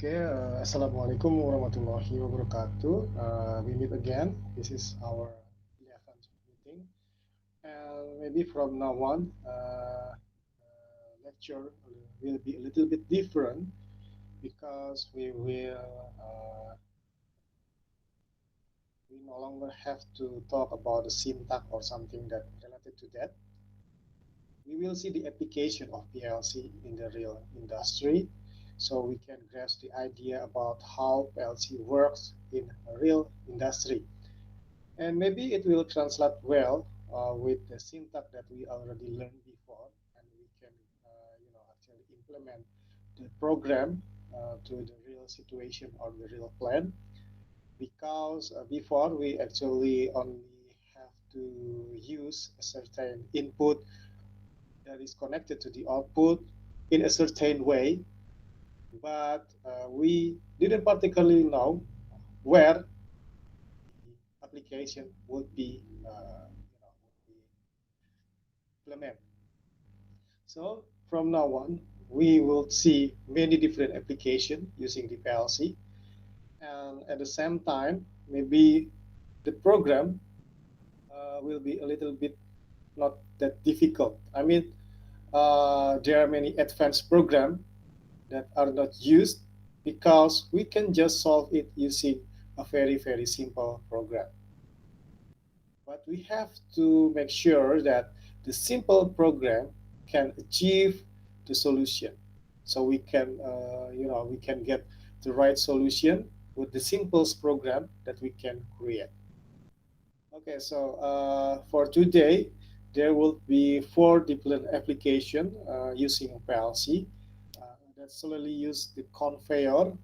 Assalamualaikum warahmatullahi wabarakatuh. We meet again. This is our 11th meeting, and maybe from now on, lecture will be a little bit different because we no longer have to talk about the syntax or something that related to that. We will see the application of PLC in the real industry, so we can grasp the idea about how PLC works in a real industry. And maybe it will translate well with the syntax that we already learned before, and we can, actually implement the program to the real situation or the real plan. Because before we actually only have to use a certain input that is connected to the output in a certain way, but we didn't particularly know where the application would be, implemented. So from now on, we will see many different applications using the PLC, and at the same time, maybe the program will be a little bit not that difficult. I mean, there are many advanced programs that are not used because we can just solve it using a very, very simple program. But we have to make sure that the simple program can achieve the solution. So we can get the right solution with the simplest program that we can create. Okay, so for today, there will be 4 different applications using PLC that solely use the conveyor.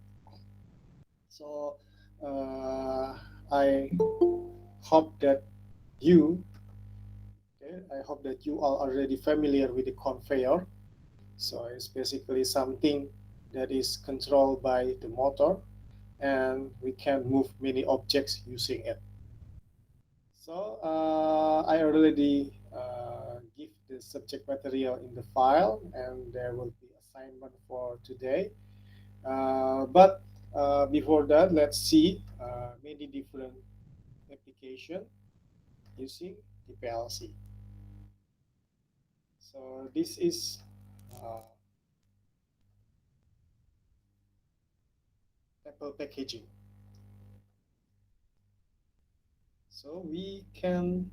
So I hope that you, I hope that you are already familiar with the conveyor. So it's basically something that is controlled by the motor, and we can move many objects using it. So I already give the subject material in the file, and there will be assignment for today. But before that, let's see many different application using the PLC. So this is uh, Apple packaging. So we can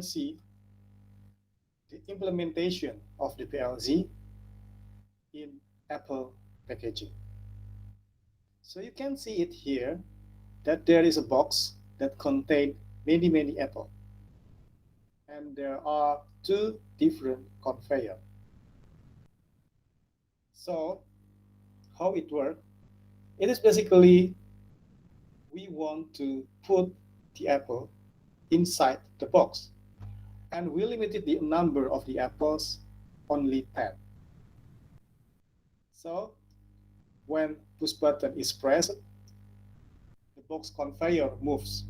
see the implementation of the PLC in Apple packaging. So you can see it here that there is a box that contains many apples, and there are 2 different conveyor. So how it works? It is basically we want to put the apple inside the box, and we limited the number of the apples only 10. So when push button is pressed, the box conveyor moves.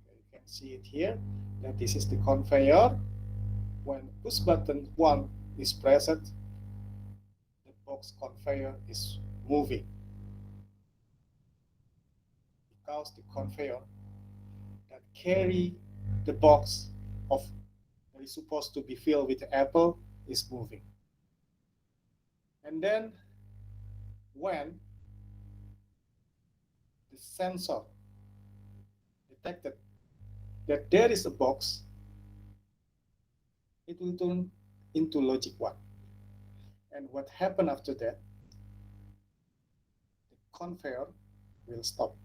You can see it here that this is the conveyor. When push button 1 is pressed, the box conveyor is moving because the conveyor that carry the box of that is supposed to be filled with the apple is moving. And then when the sensor detected that there is a box, it will turn into logic 1. And what happened after that, the conveyor will stop.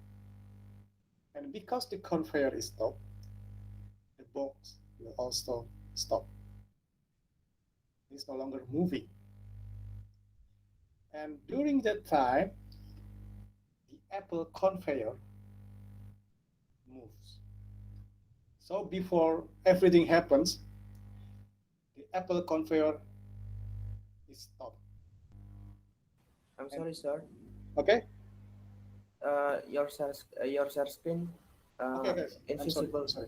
And because the conveyor is stopped, the box will also stop. It's no longer moving. And during that time, the apple conveyor moves. So before everything happens, the apple conveyor is stopped. I'm And sorry, sir. okay, Your share screen Okay, guys, I'm sorry. I'm invisible. sorry.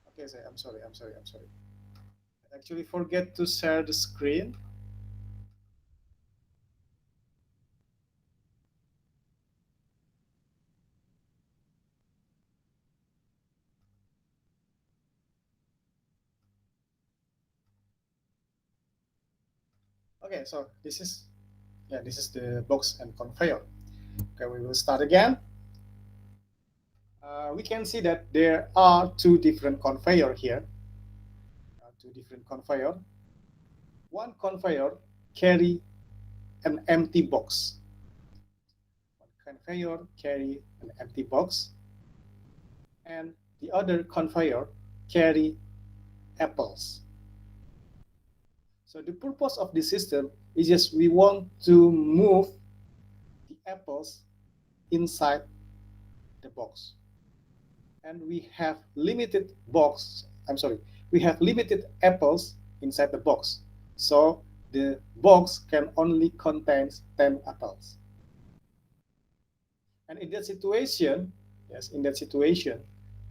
Okay, say I'm sorry. I'm sorry. I'm sorry. I actually forget to share the screen. Okay, so this is the box and conveyor. Okay, we will start again. We can see that there are two different conveyor here. Two different conveyor. One conveyor carry an empty box. One conveyor carry an empty box, and the other conveyor carry apples. So the purpose of this system is just we want to move the apples inside the box. And we have limited box, I'm sorry, we have limited apples inside the box. So the box can only contain 10 apples. And in that situation, yes, in that situation,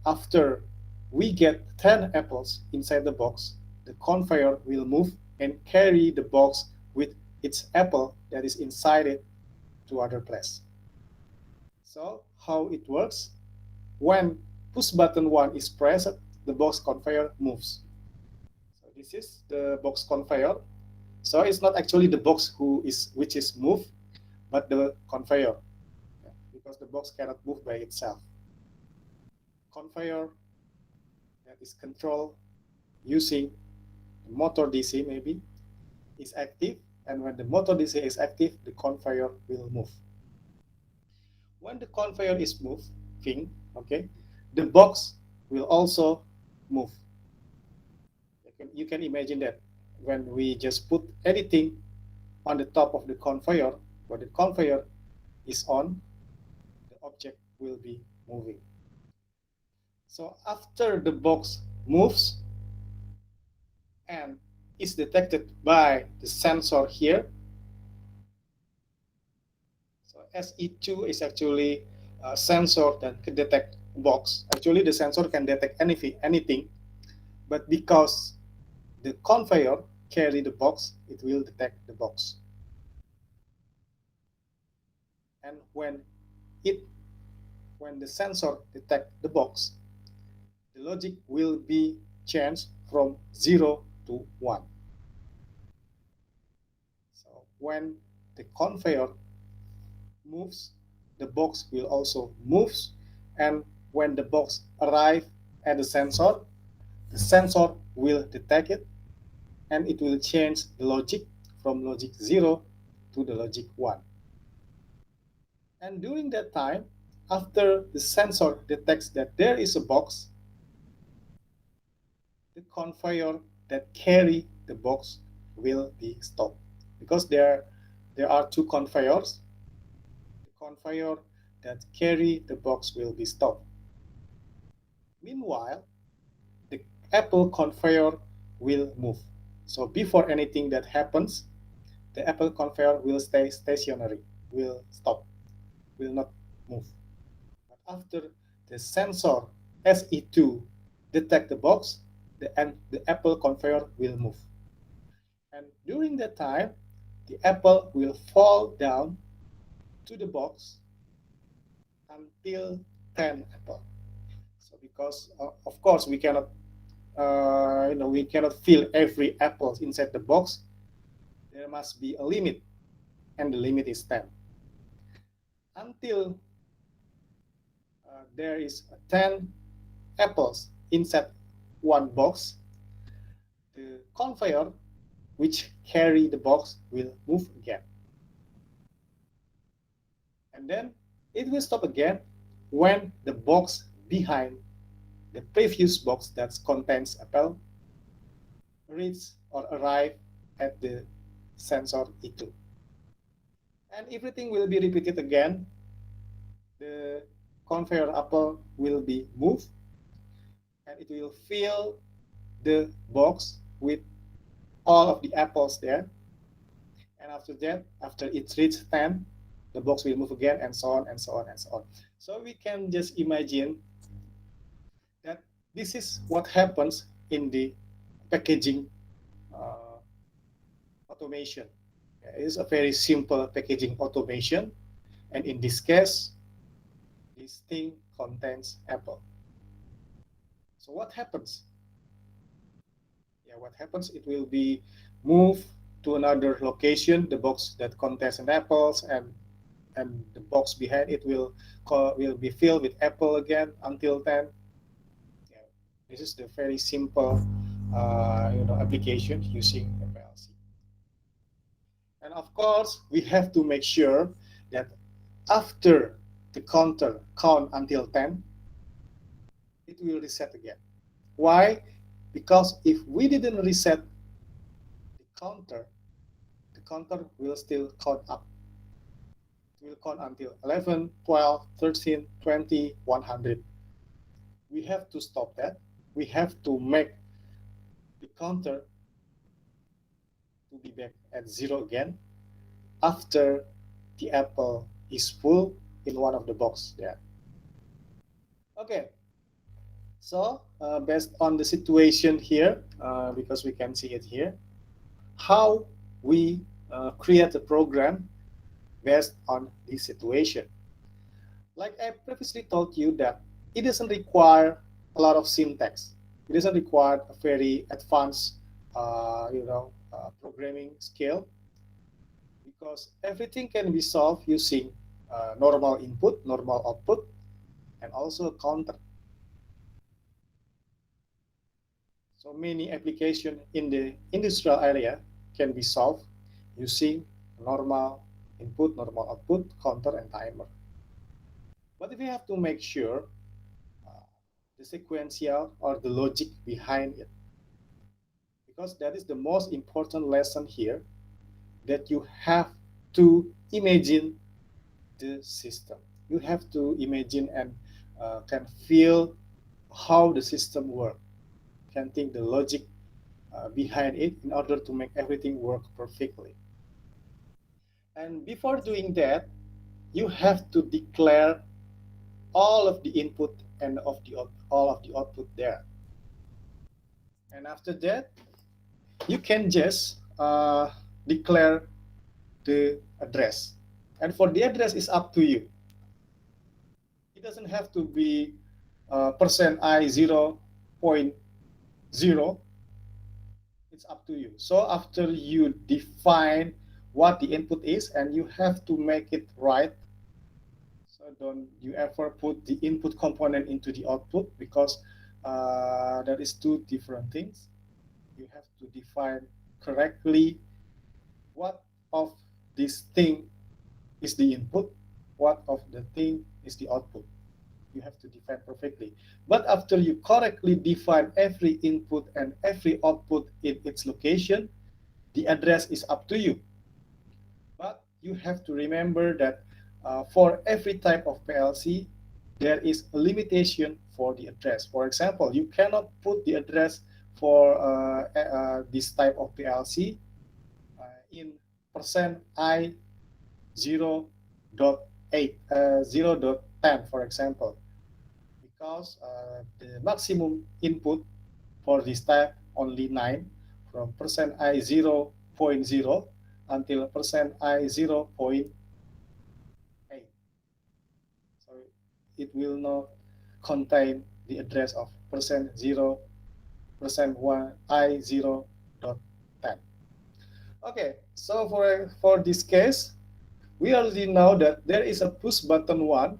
after we get 10 apples inside the box, the conveyor will move and carry the box with its apple that is inside it to other place. So how it works? When push button 1 is pressed, the box conveyor moves. So this is the box conveyor. So it's not actually the box which is moved, but the conveyor, because the box cannot move by itself. Conveyor that is controlled using motor DC maybe is active, and when the motor DC is active, the conveyor will move. When the conveyor is moving, okay, the box will also move. You can imagine that when we just put anything on the top of the conveyor, when the conveyor is on, the object will be moving. So after the box moves and is detected by the sensor here, so SE2 is actually a sensor that can detect box. Actually, the sensor can detect anything, but because the conveyor carry the box, it will detect the box. And it when the sensor detect the box, the logic will be changed from 0 to 1. So when the conveyor moves, the box will also move, and when the box arrives at the sensor will detect it, and it will change the logic from logic 0 to the logic 1. And during that time, after the sensor detects that there is a box, the conveyor that carry the box will be stopped, because there are two conveyors. The conveyor that carry the box will be stopped. Meanwhile, the Apple conveyor will move. So before anything that happens, the Apple conveyor will stay stationary, will stop, will not move. But after the sensor SE2 detect the box, the Apple conveyor will move. And during that time, the apple will fall down to the box until 10 apple. So because of course we cannot fill every apple inside the box. There must be a limit, and the limit is 10. Until there is 10 apples inside one box, the conveyor which carry the box will move again. And then it will stop again when the box behind the previous box that contains apple reach or arrive at the sensor E2. And everything will be repeated again. The conveyor apple will be moved, and it will fill the box with all of the apples there. And after that, after it reaches 10, the box will move again, and so on and so on and so on. So we can just imagine that this is what happens in the packaging uh, automation. It is a very simple packaging automation, and in this case, this thing contains apple. So what happens? Yeah, what happens? It will be moved to another location, the box that contains an apples, and the box behind it will be filled with apple again until then. Yeah, this is the very simple application using FLC. And of course, we have to make sure that after the counter count until 10, it will reset again. Why? Because if we didn't reset the counter will still count up. It will count until 11, 12, 13, 20, 100. We have to stop that. We have to make the counter to be back at zero again after the apple is full in one of the box there. Okay, so based on the situation here, because we can see it here, how we create a program based on this situation. Like I previously told you that it doesn't require a lot of syntax. It doesn't require a very advanced, programming skill, because everything can be solved using normal input, normal output, and also a counter. So many applications in the industrial area can be solved using normal input, normal output, counter, and timer. But we have to make sure uh, the sequential or the logic behind it, because that is the most important lesson here, that you have to imagine the system. You have to imagine and can feel how the system works, can think the logic behind it in order to make everything work perfectly. And before doing that, you have to declare all of the input and all of the output there. And after that, you can just declare the address. And for the address, is up to you. It doesn't have to be percent %I 0.0. It's up to you. So after you define what the input is, and you have to make it right. So don't you ever put the input component into the output, because that is two different things. You have to define correctly what of this thing is the input, what of the thing is the output. You have to define perfectly. But after you correctly define every input and every output in its location, the address is up to you. But you have to remember that for every type of PLC, there is a limitation for the address. For example, you cannot put the address for this type of PLC in percent %I 0.8, 0.10, for example, because the maximum input for this type only 9, from percent %I 0.0 until percent %I 0.8. So it will not contain the address of percent %0, percent %1, I 0.10. Okay, so for this case, we already know that there is a push button 1,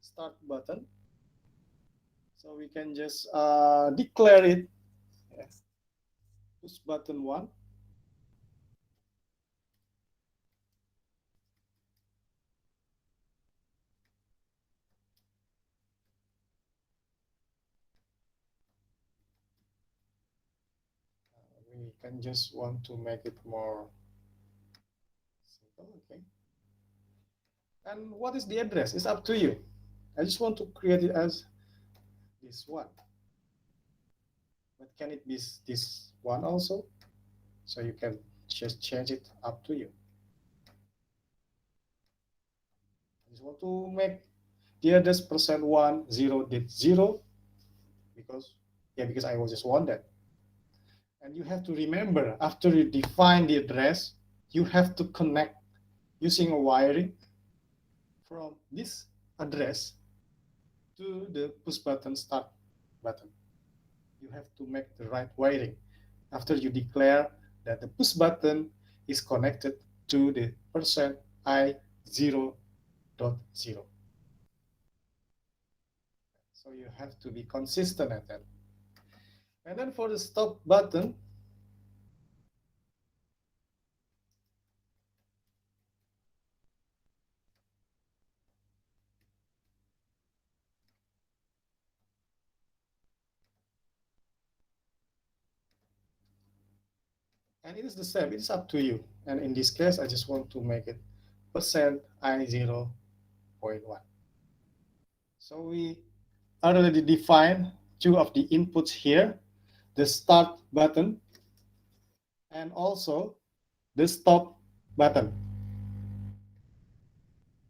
start button. So we can just declare it, yes, push button 1. We can just want to make it more simple, okay. And what is the address? It's up to you. I just want to create it as this one. But can it be this one also? So you can just change it, up to you. want to make the address %1 0.0 because I was just want that. And you have to remember, after you define the address, you have to connect using a wiring from this address to the push button start button. You have to make the right wiring after you declare that the push button is connected to the %I 0.0. So you have to be consistent at that. And then for the stop button, and it is the same, it's up to you. And in this case, I just want to make it %I 0.1. So we already defined two of the inputs here, the start button and also the stop button.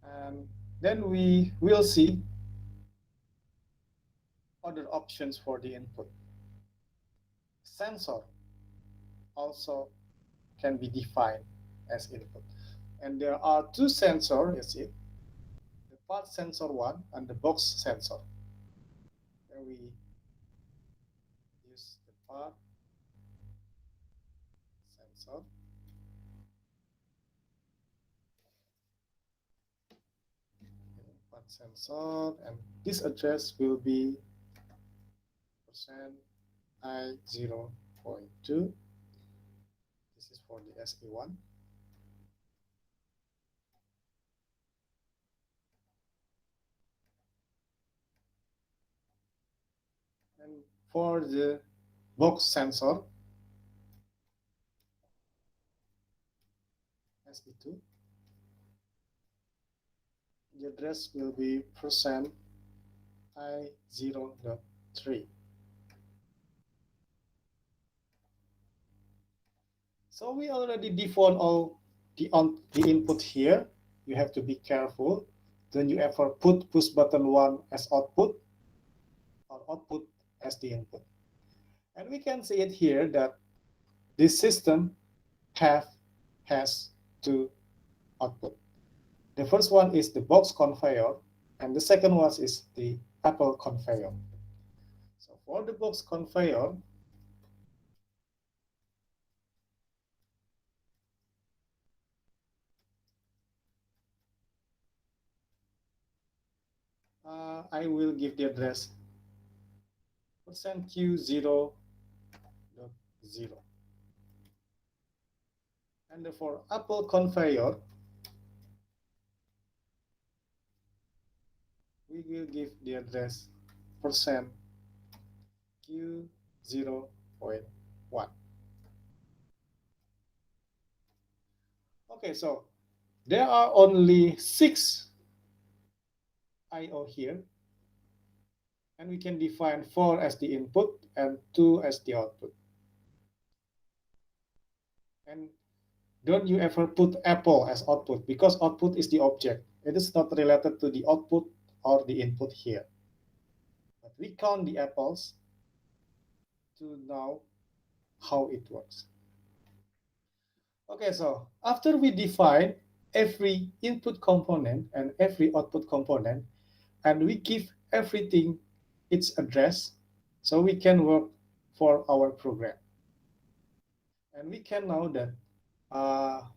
And then we will see other options for the input. Sensor also can be defined as input. And there are two sensors, you see, the part sensor 1 and the box sensor. Then we use the part sensor. Part sensor, and this address will be %I 0.2. This is for the SE1. And for the box sensor, SE2, the address will be %I 0.3. So we already defined all the input here. You have to be careful. Don't you ever put push button 1 as output or output as the input. And we can see it here that this system has two output. The first one is the box conveyor, and the second one is the Apple conveyor. So for the box conveyor, I will give the address %Q0.0. And for Apple conveyor, we will give the address %Q0.1. Okay, so there are only 6 I/O here, and we can define 4 as the input and 2 as the output. And don't you ever put Apple as output, because output is the object. It is not related to the output or the input here. But we count the apples to know how it works. Okay, so after we define every input component and every output component, and we give everything its address, so we can work for our program. And we can know that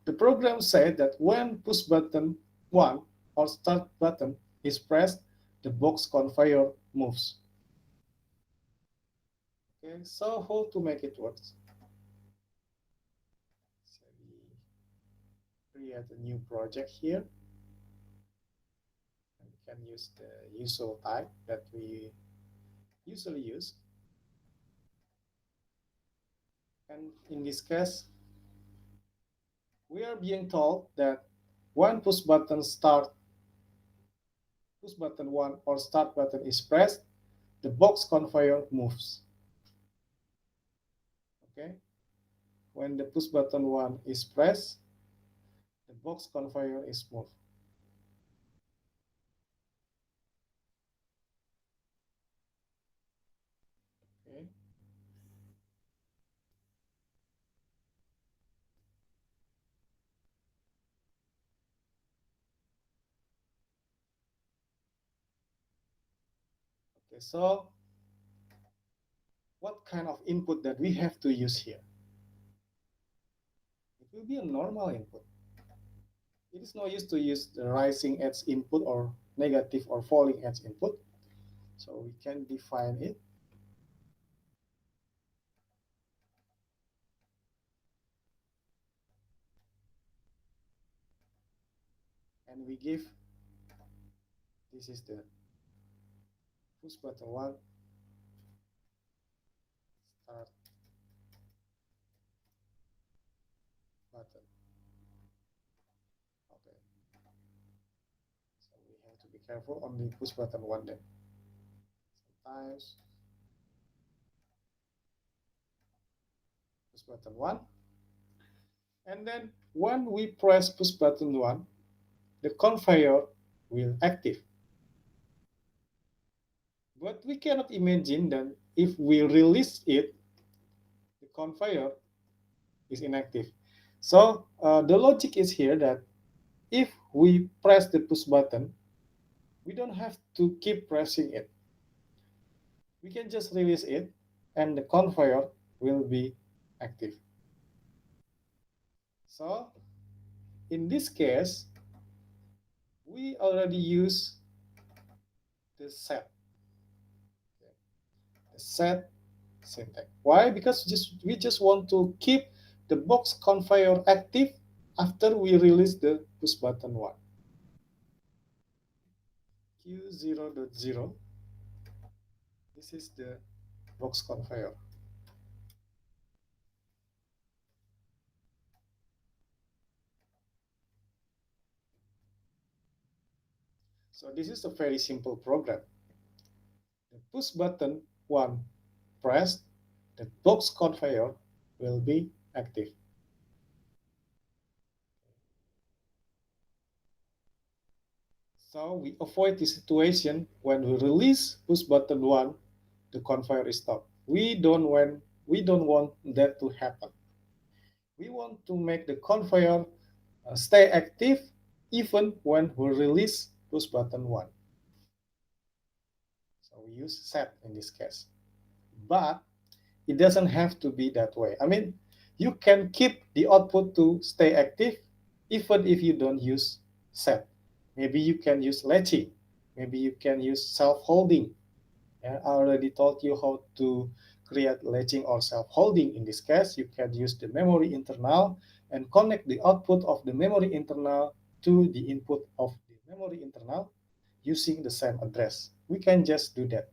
the program said that when push button 1 or start button is pressed, the box conveyor moves. Okay, so how to make it work? So we create a new project here. And we can use the usual type that we usually use. And in this case, we are being told that when push button 1 or start button is pressed, the box conveyor moves. Okay, when the push button 1 is pressed, the box conveyor is moved. Okay, so what kind of input that we have to use here? It will be a normal input. It is no use to use the rising edge input or negative or falling edge input. So we can define it. And we give, this is the push button 1, start button. Okay, so we have to be careful on the push button 1 then. Sometimes push button 1. And then when we press push button 1, the conveyor will active. But we cannot imagine that if we release it, the conveyor is inactive. So the logic is here that if we press the push button, we don't have to keep pressing it. We can just release it and the conveyor will be active. So in this case, we already use the set. Okay. The set syntax. Why? Because we just want to keep the box conveyor active after we release the push button 1. Q0.0. This is the box conveyor. So this is a very simple program. The push button 1 pressed, the box conveyor will be active. So we avoid the situation when we release push button 1, the conveyor is stopped. We don't want that to happen. We want to make the conveyor stay active even when we release push button 1. So we use set in this case. But it doesn't have to be that way. I mean, you can keep the output to stay active even if you don't use set. Maybe you can use latching. Maybe you can use self-holding. Yeah, I already told you how to create latching or self-holding. In this case, you can use the memory internal and connect the output of the memory internal to the input of the memory internal using the same address. We can just do that.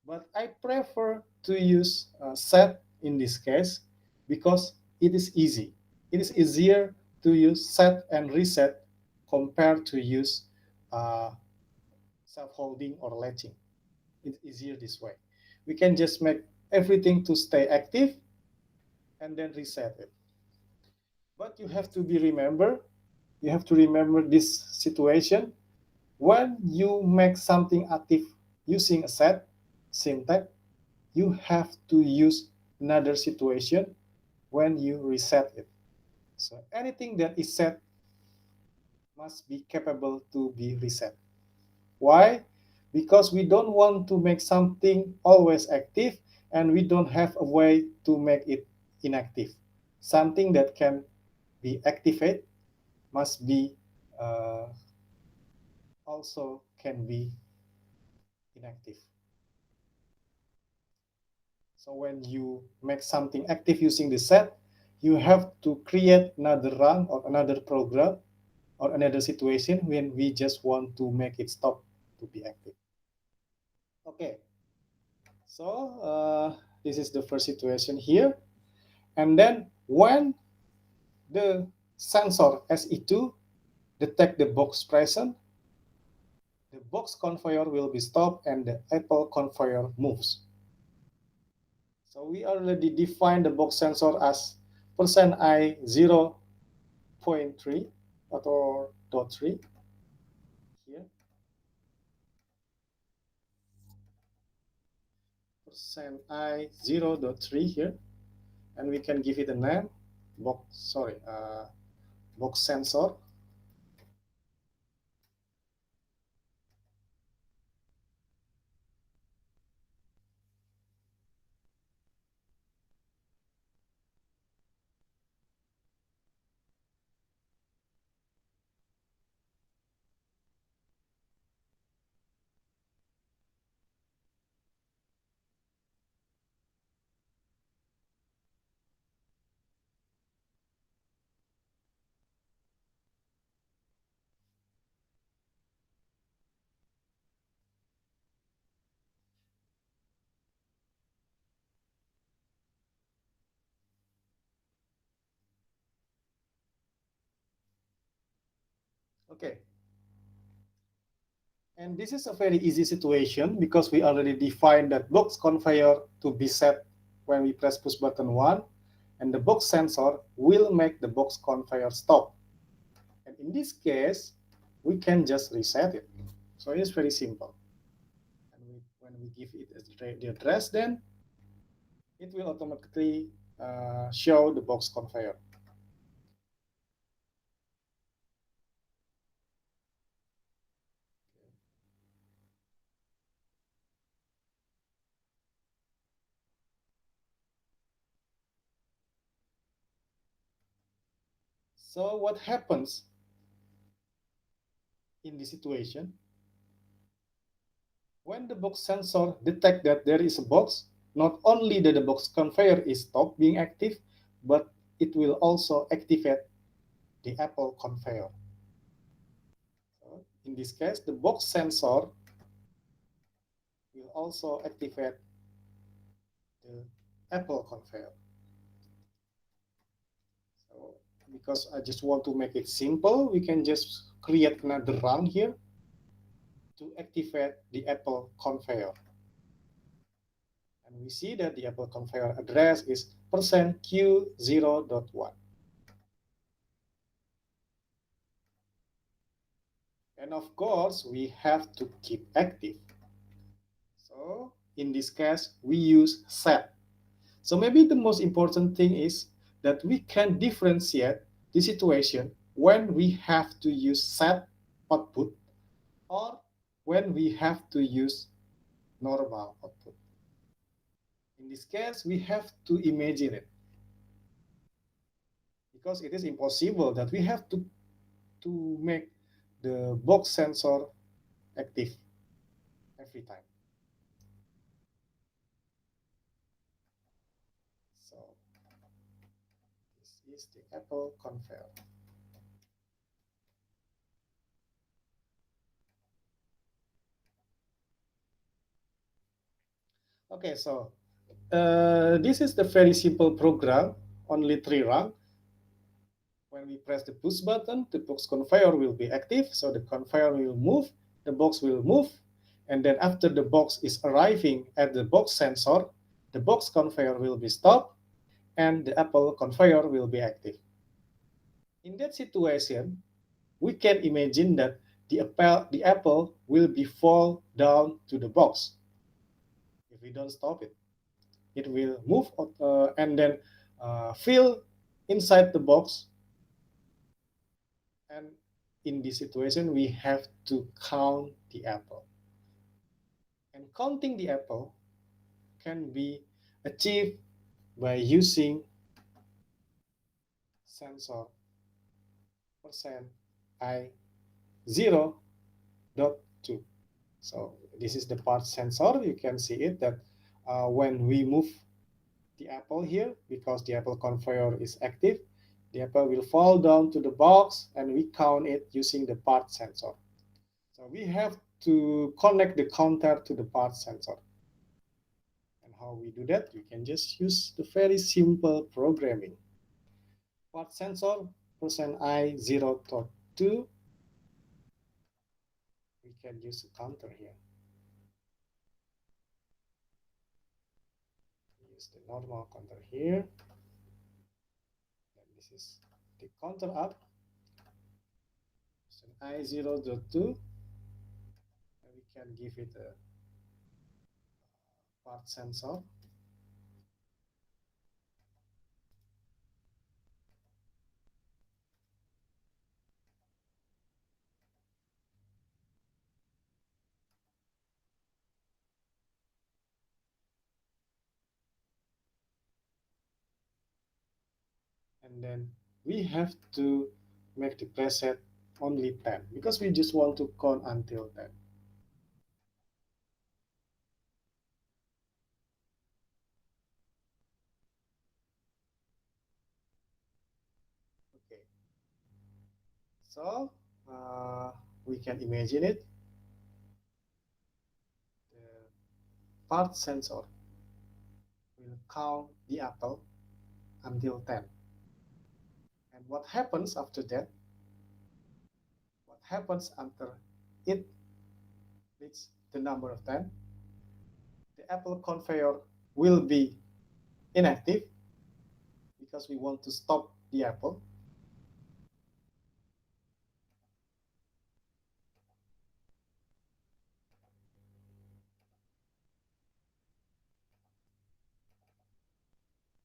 But I prefer to use set in this case because it is easy. It is easier to use set and reset compared to use self-holding or latching. It's easier this way. We can just make everything to stay active and then reset it. But you have to remember this situation. When you make something active using a set syntax, you have to use another situation when you reset it. So anything that is set must be capable to be reset. Why? Because we don't want to make something always active and we don't have a way to make it inactive. Something that can be activated must be also can be inactive. So when you make something active using the set, you have to create another run or another program or another situation when we just want to make it stop to be active. Okay, so this is the first situation here. And then when the sensor SE2 detect the box present, the box conveyor will be stopped and the Apple conveyor moves. So we already defined the box sensor as %I 0.3 or .3 here. %I 0.3 here, and we can give it a name, box sensor. Okay, and this is a very easy situation because we already defined that box conveyor to be set when we press push button 1, and the box sensor will make the box conveyor stop. And in this case, we can just reset it. So it's very simple. And when we give it the address, then it will automatically show the box conveyor. So what happens in this situation? When the box sensor detects that there is a box, not only that the box conveyor is stopped being active, but it will also activate the Apple conveyor. So in this case, the box sensor will also activate the Apple conveyor. So because I just want to make it simple, we can just create another run here to activate the Apple conveyor. And we see that the Apple conveyor address is %q0.1. And of course, we have to keep active. So in this case, we use set. So maybe the most important thing is that we can differentiate the situation when we have to use set output or when we have to use normal output. In this case, we have to imagine it because it is impossible that we have to make the box sensor active every time. So this is the Apple conveyor. Okay, so this is the very simple program, only 3 run. When we press the push button, the box conveyor will be active, so the conveyor will move, the box will move, and then after the box is arriving at the box sensor, the box conveyor will be stopped, and the Apple conveyor will be active. In that situation, we can imagine that the apple will be fall down to the box if we don't stop it. It will move and then fill inside the box. And in this situation, we have to count the apple. And counting the apple can be achieved by using sensor percent I 0.2. So this is the part sensor. You can see it that when we move the apple here, because the Apple conveyor is active, the apple will fall down to the box and we count it using the part sensor. So we have to connect the counter to the part sensor. And how we do that? We can just use the very simple programming. Part sensor %I 0.2. We can use a counter here. Use the normal counter here. And this is the counter up. %I 0.2. And we can give it a part sensor. And then we have to make the preset only 10 because we just want to count until 10. Okay, so we can imagine it. The part sensor will count the apple until 10. And what happens after that? What happens after it reaches the number of 10, the Apple conveyor will be inactive because we want to stop the Apple.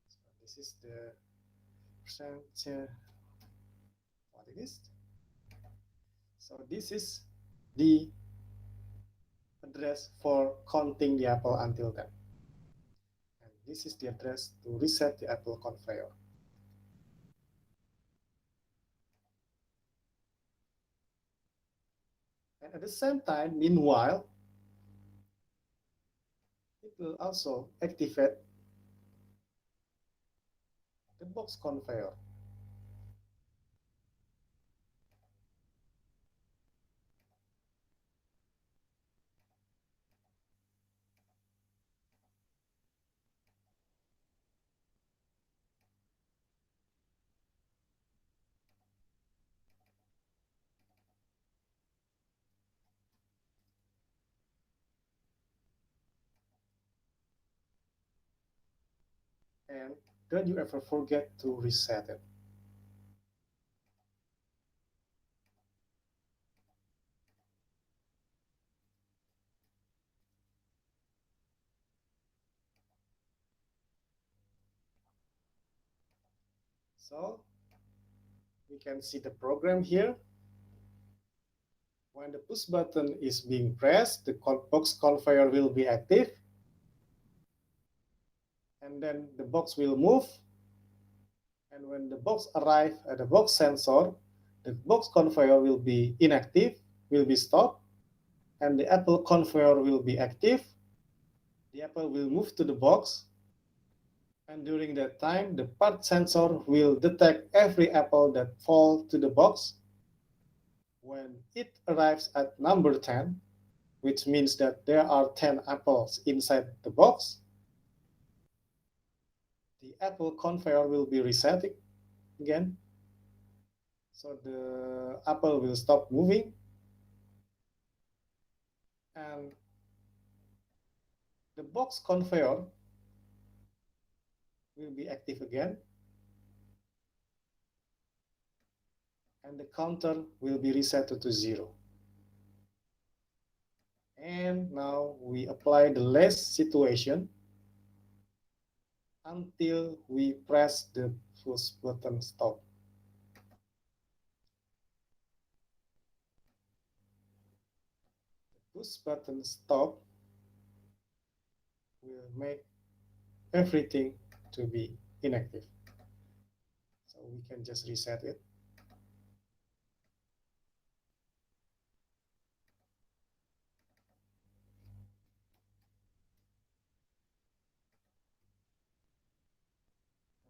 So this is the percent what it is. So this is the address for counting the Apple until then. And this is the address to reset the Apple conveyor. And at the same time, meanwhile, it will also activate the box conveyor. And don't you ever forget to reset it. So we can see the program here. When the push button is being pressed, the box conveyor will be active. And then the box will move. And when the box arrives at the box sensor, the box conveyor will be inactive, will be stopped, and the Apple conveyor will be active. The Apple will move to the box, and during that time, the part sensor will detect every apple that falls to the box. When it arrives at number 10, which means that there are 10 apples inside the box, the Apple conveyor will be resetting again. So the apple will stop moving, and the box conveyor will be active again, and the counter will be reset to 0. And now we apply the last situation until we press the push button stop. The push button stop will make everything to be inactive. So we can just reset it.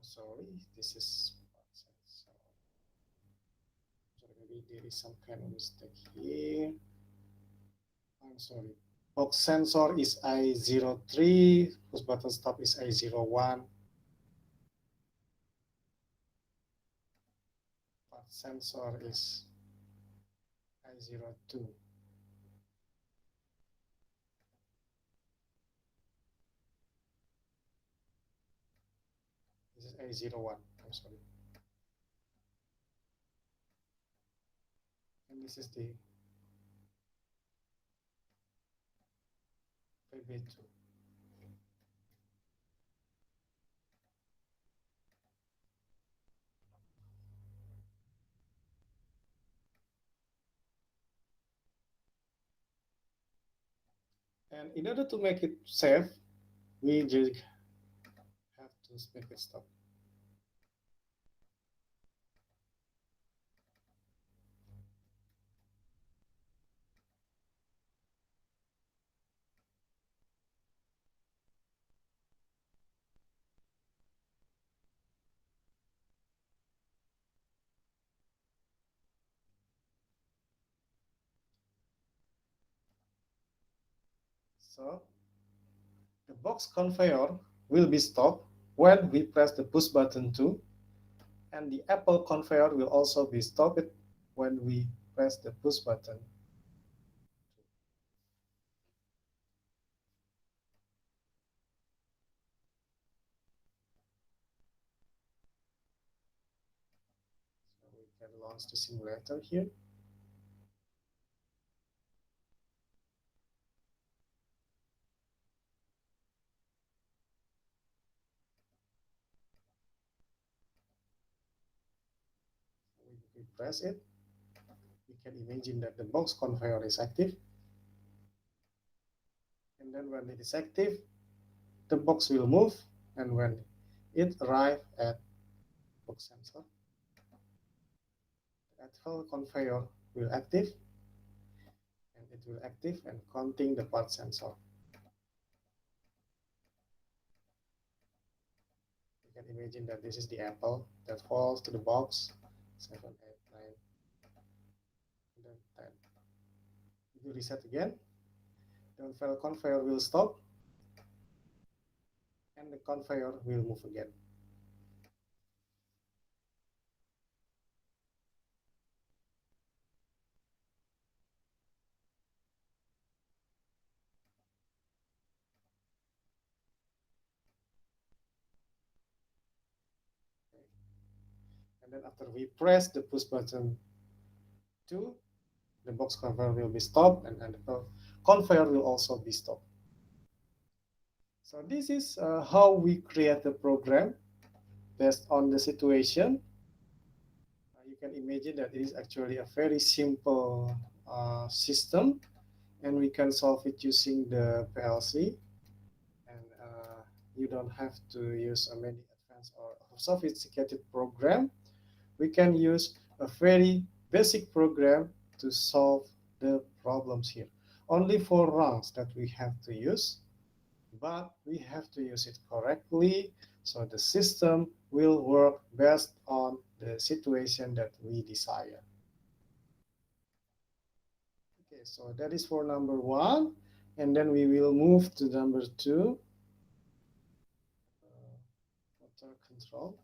Sorry, this is sorry, maybe there is some kind of mistake here. I'm sorry. Box sensor is I03, push button stop is I01. Part sensor is I02. This is A01, I'm sorry. And this is the PB2. And in order to make it safe, we just have to make it stop. So the box conveyor will be stopped when we press the push button 2, and the Apple conveyor will also be stopped when we press the push button. So we can launch the simulator here. We press it. We can imagine that the box conveyor is active. And then when it is active, the box will move. And when it arrives at box sensor, the actual conveyor will active, and it will active and counting the part sensor. You can imagine that this is the apple that falls to the box 7, 8, 9, and then 10. If you reset again, the conveyor will stop and the conveyor will move again. And then after we press the push button 2, the box conveyor will be stopped, and the conveyor will also be stopped. So this is how we create the program based on the situation. You can imagine that it is actually a very simple system, and we can solve it using the PLC. And you don't have to use a many advanced or sophisticated program. We can use a very basic program to solve the problems here. Only 4 rungs that we have to use, but we have to use it correctly so the system will work based on the situation that we desire. Okay, so that is for number 1, and then we will move to number 2, motor control.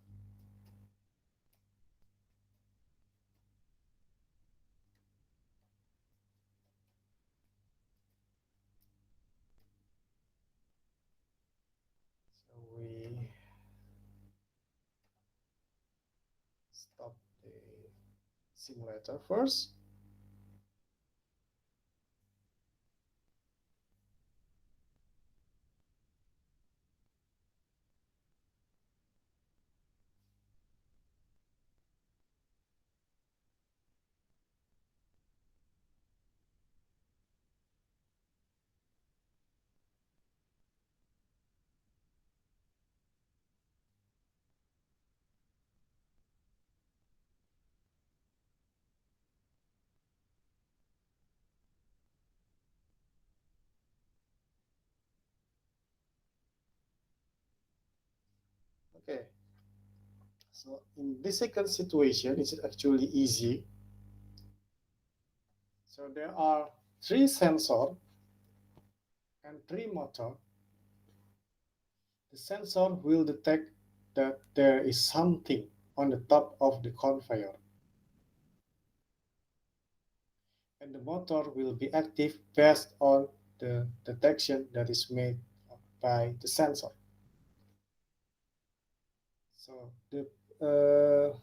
So we stop the simulator first. Okay, so in this second situation, it's actually easy. So there are 3 sensors and 3 motor. The sensor will detect that there is something on the top of the conveyor, and the motor will be active based on the detection that is made by the sensor. So uh,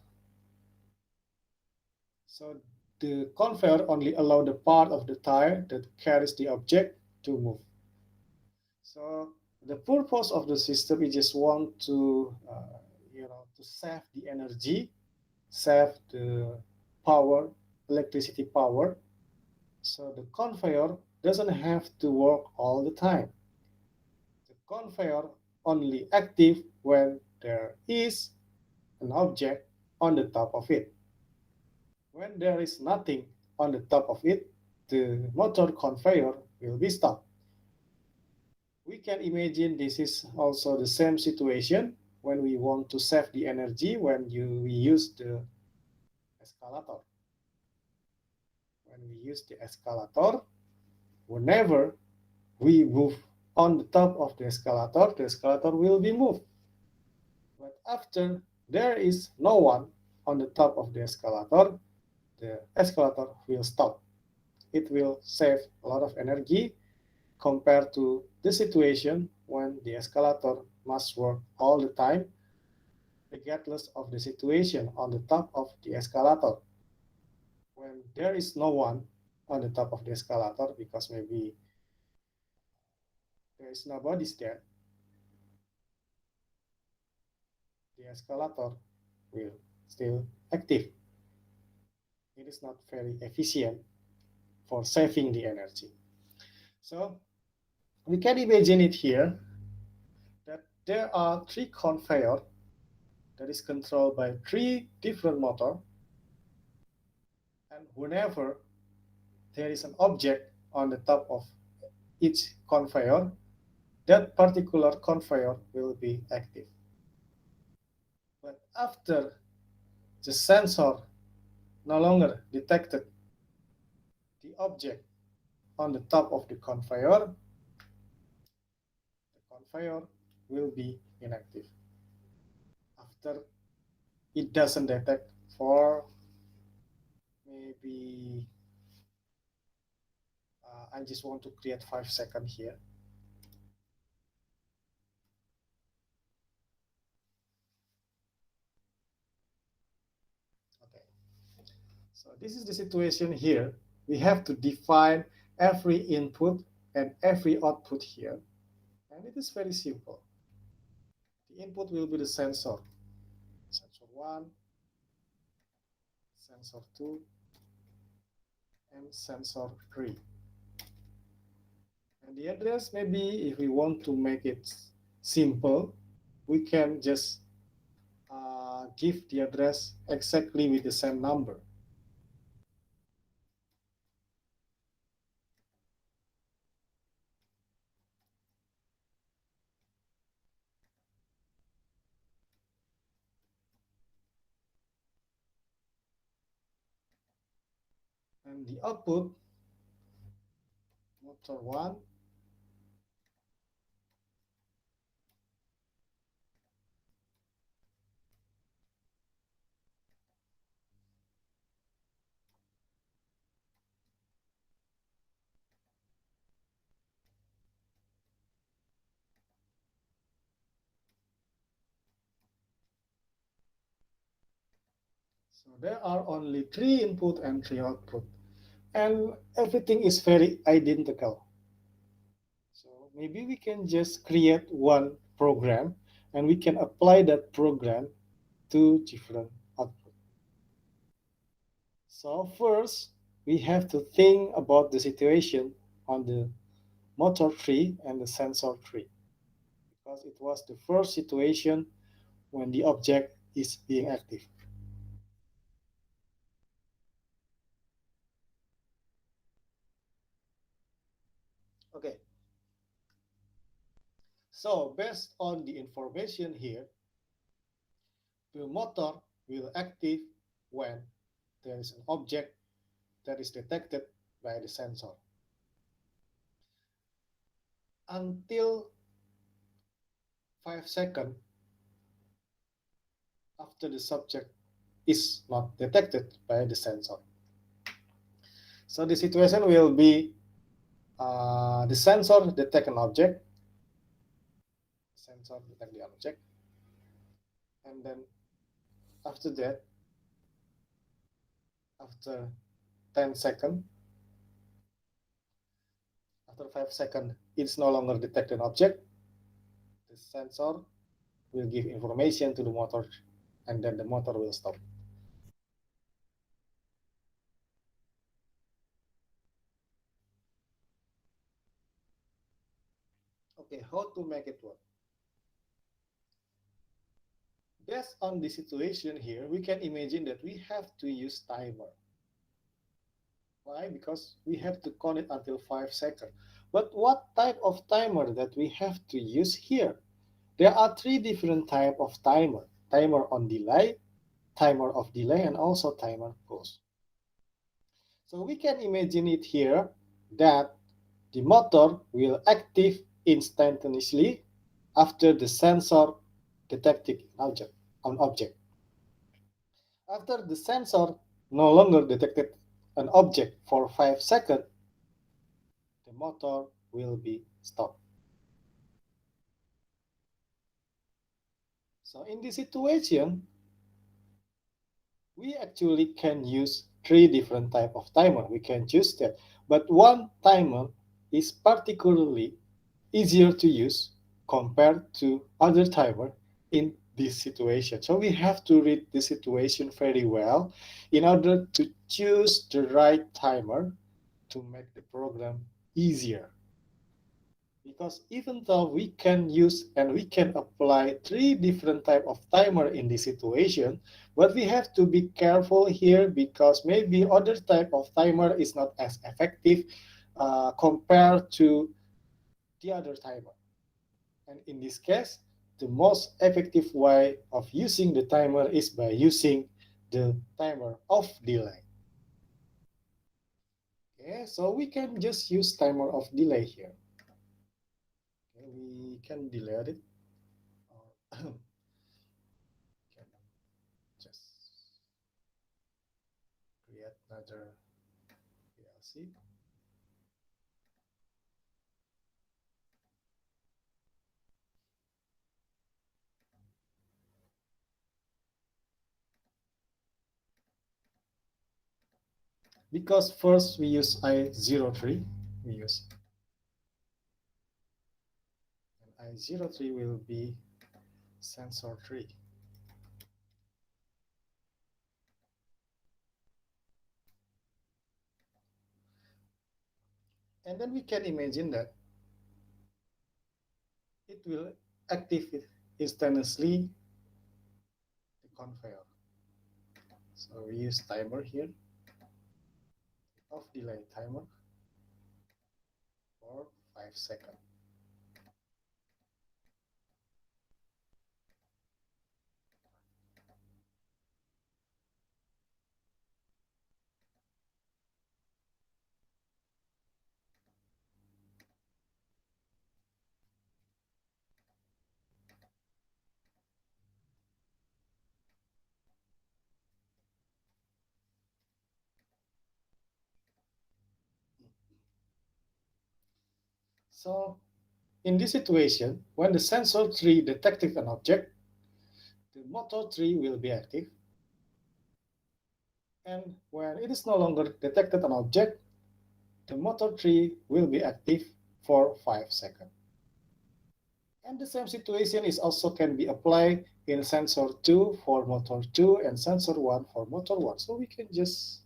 the conveyor only allows the part of the tire that carries the object to move. So the purpose of the system is just want to to save the energy, save the power, electricity power. So the conveyor doesn't have to work all the time. The conveyor only active when there is an object on the top of it. When there is nothing on the top of it, the motor conveyor will be stopped. We can imagine this is also the same situation when we want to save the energy when we use the escalator. When we use the escalator, whenever we move on the top of the escalator will be moved. But after there is no one on the top of the escalator, the escalator will stop. It will save a lot of energy compared to the situation when the escalator must work all the time, regardless of the situation on the top of the escalator. When there is no one on the top of the escalator because maybe there is nobody there, the escalator will still active. It is not very efficient for saving the energy. So we can imagine it here that there are three conveyor that is controlled by three different motor, and whenever there is an object on the top of each conveyor, that particular conveyor will be active. But after the sensor no longer detected the object on the top of the conveyor will be inactive. After it doesn't detect for maybe, I just want to create 5 seconds here. Okay. So this is the situation here. We have to define every input and every output here. And it is very simple. The input will be the sensor. Sensor 1, sensor 2, and sensor 3. And the address, maybe if we want to make it simple, we can just give the address exactly with the same number. And the output, motor 1, so there are only 3 input and 3 output. And everything is very identical. So maybe we can just create one program and we can apply that program to different output. So first, we have to think about the situation on the motor tree and the sensor tree, because it was the first situation when the object is being active. Okay. So based on the information here, the motor will active when there is an object that is detected by the sensor. Until 5 seconds after the subject is not detected by the sensor. So the situation will be the sensor detect an object, and then after that, after 10 seconds, after 5 seconds, it's no longer detect an object. The sensor will give information to the motor, and then the motor will stop. Okay, how to make it work? Based on the situation here, we can imagine that we have to use timer. Why? Because we have to count it until 5 seconds. But what type of timer that we have to use here? There are 3 different type of timer. Timer on delay, timer of delay, and also timer pause. So we can imagine it here that the motor will active instantaneously after the sensor detecting an object. After the sensor no longer detected an object for 5 seconds, the motor will be stopped. So in this situation, we actually can use three different type of timer. We can choose that. But one timer is particularly easier to use compared to other timer in this situation. So we have to read the situation very well in order to choose the right timer to make the program easier. Because even though we can use and we can apply three different type of timer in this situation, but we have to be careful here because maybe other type of timer is not as effective compared to the other timer. And in this case, the most effective way of using the timer is by using the timer of delay. Okay, so we can just use timer of delay here. Okay, we can delete it. Or can just create another PLC. Because first we use I03, we use and I03 will be sensor 3. And then we can imagine that it will activate instantaneously the conveyor. So we use timer here, off delay timer for 5 seconds. So in this situation, when the sensor 3 detects an object, the motor 3 will be active. And when it is no longer detected an object, the motor 3 will be active for 5 seconds. And the same situation is also can be applied in sensor 2 for motor 2 and sensor 1 for motor 1. So we can just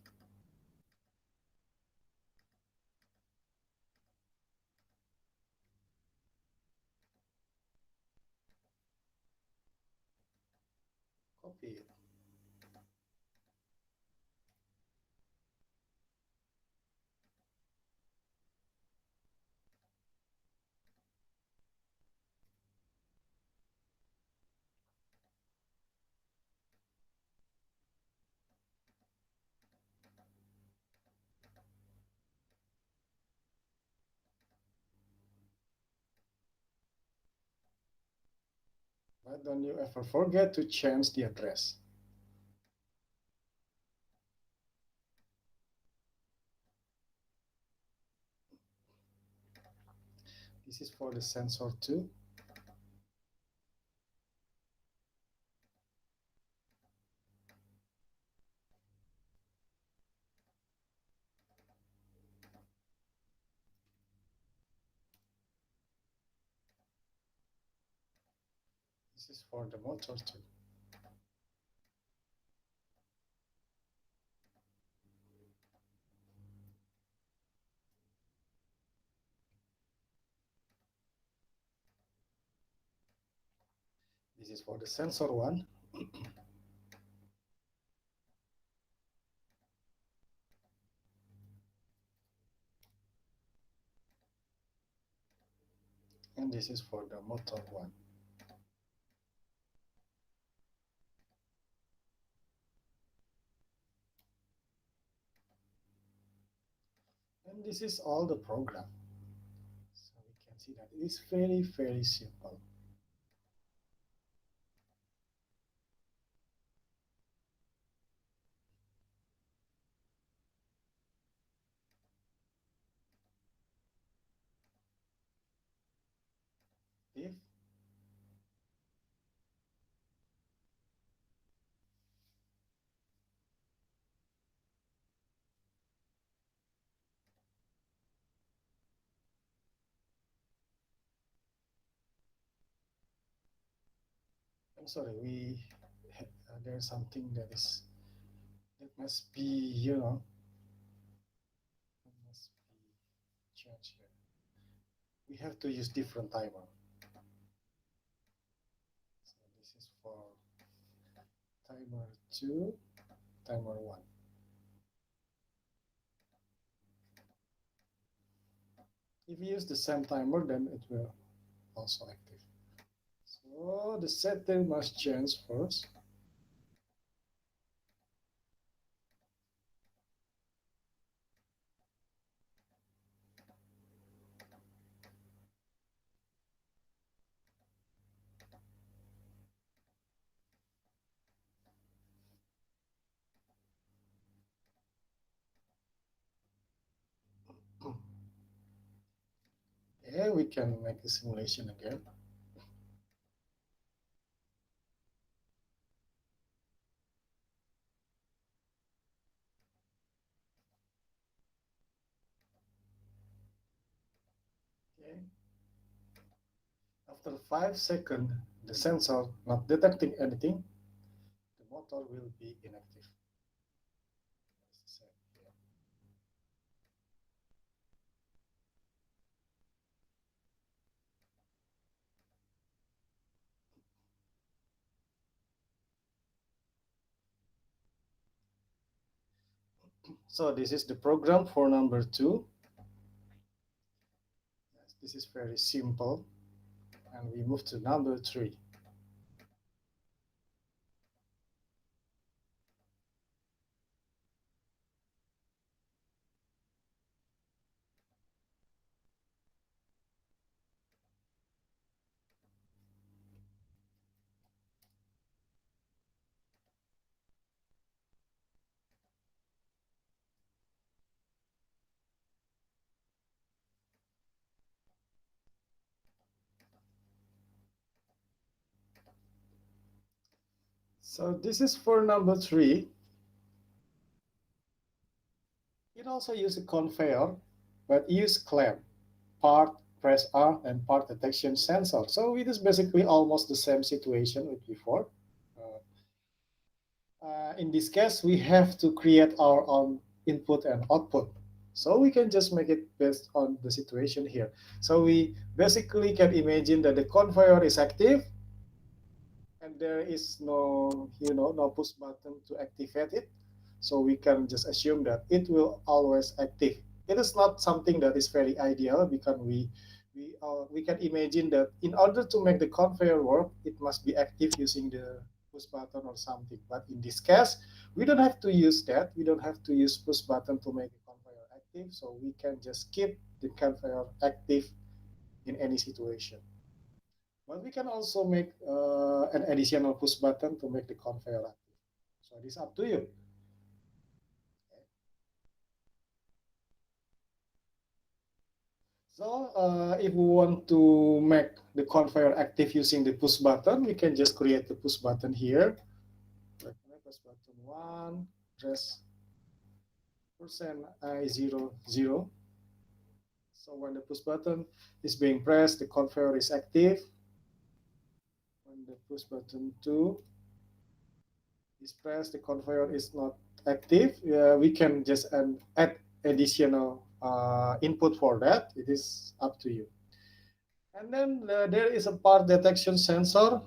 copy it. But don't you ever forget to change the address. This is for the sensor 2. This is for the motor 2. This is for the sensor 1. And this is for the motor 1. And this is all the program. So we can see that it is very, very simple. I'm sorry, there's something that must be, must be changed here. We have to use different timer. So this is for timer 2, timer 1. If you use the same timer, then it will also active. So the setting must change first. Yeah, we can make a simulation again. Okay. After 5 seconds, the sensor not detecting anything, the motor will be inactive. So this is the program for number 2. Yes, this is very simple. And we move to number 3. So this is for number 3. It also uses a conveyor, but use clamp, part press R, and part detection sensor. So it is basically almost the same situation with before. In this case, we have to create our own input and output. So we can just make it based on the situation here. So we basically can imagine that the conveyor is active and there is no push button to activate it. So we can just assume that it will always active. It is not something that is very ideal because we can imagine that in order to make the conveyor work, it must be active using the push button or something. But in this case, we don't have to use that. We don't have to use push button to make the conveyor active. So we can just keep the conveyor active in any situation. But we can also make an additional push button to make the conveyor active. So it is up to you. So if we want to make the conveyor active using the push button, we can just create the push button here. Push button 1, press %I00. So when the push button is being pressed, the conveyor is active. When the push button 2 is pressed, the conveyor is not active. We can just add additional input for that. It is up to you. And then there is a part detection sensor.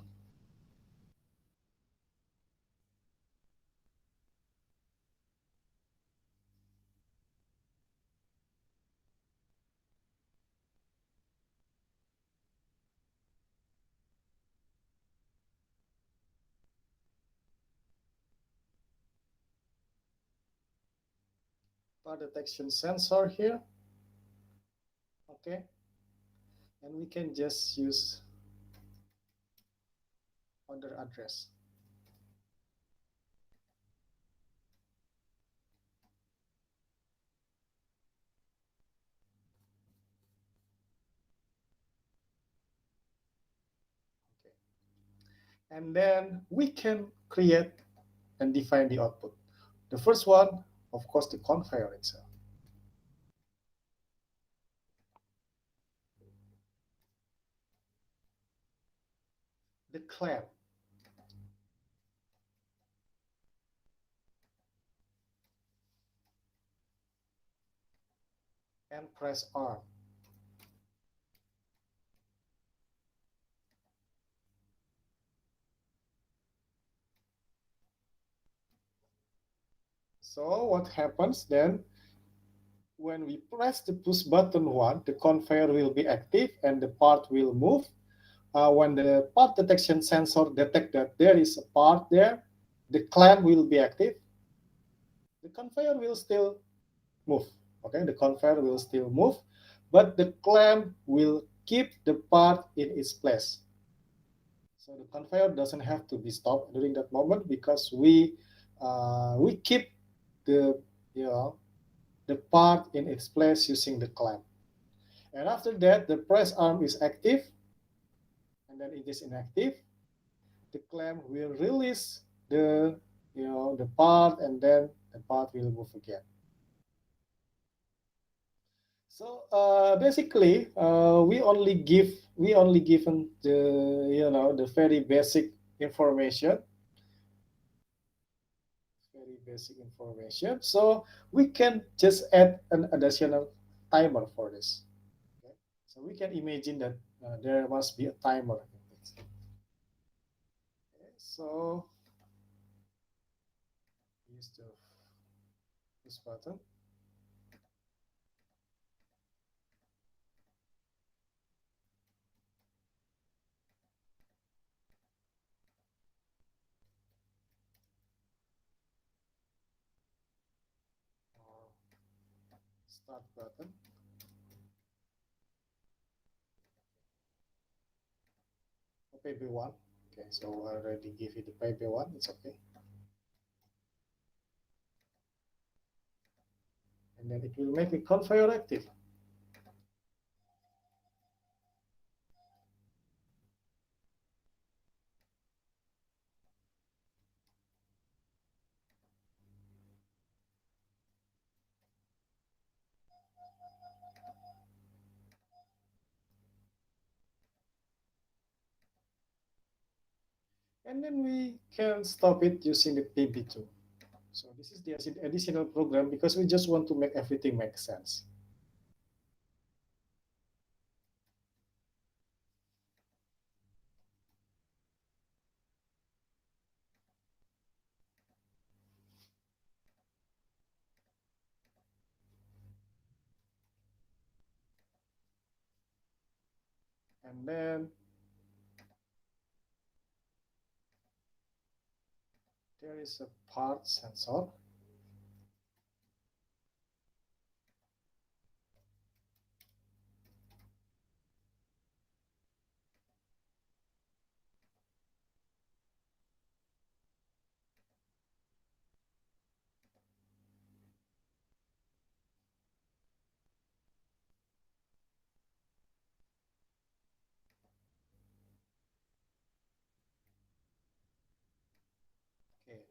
Part detection sensor here. Okay. And we can just use other address. Okay. And then we can create and define the output. The first one, of course, the conveyor itself. The clamp. and press arm. So what happens then? When we press the push button 1, the conveyor will be active and the part will move. When the part detection sensor detects that there is a part there, the clamp will be active. The conveyor will still move. Okay, the conveyor will still move, but the clamp will keep the part in its place. So the conveyor doesn't have to be stopped during that moment because we keep the you know the part in its place using the clamp. And after that, the press arm is active, and then it is inactive. The clamp will release the part, and then the part will move again. So basically, we only given the very basic information. So we can just add an additional timer for this. Okay? So we can imagine that there must be a timer in this. Okay? So use the push button. Or start button. PB1. Okay, so I already give you the PB1. It's okay. And then it will make a conveyor active. And then we can stop it using the PB2. So this is the additional program because we just want to make everything make sense. And then there is a part sensor. Okay.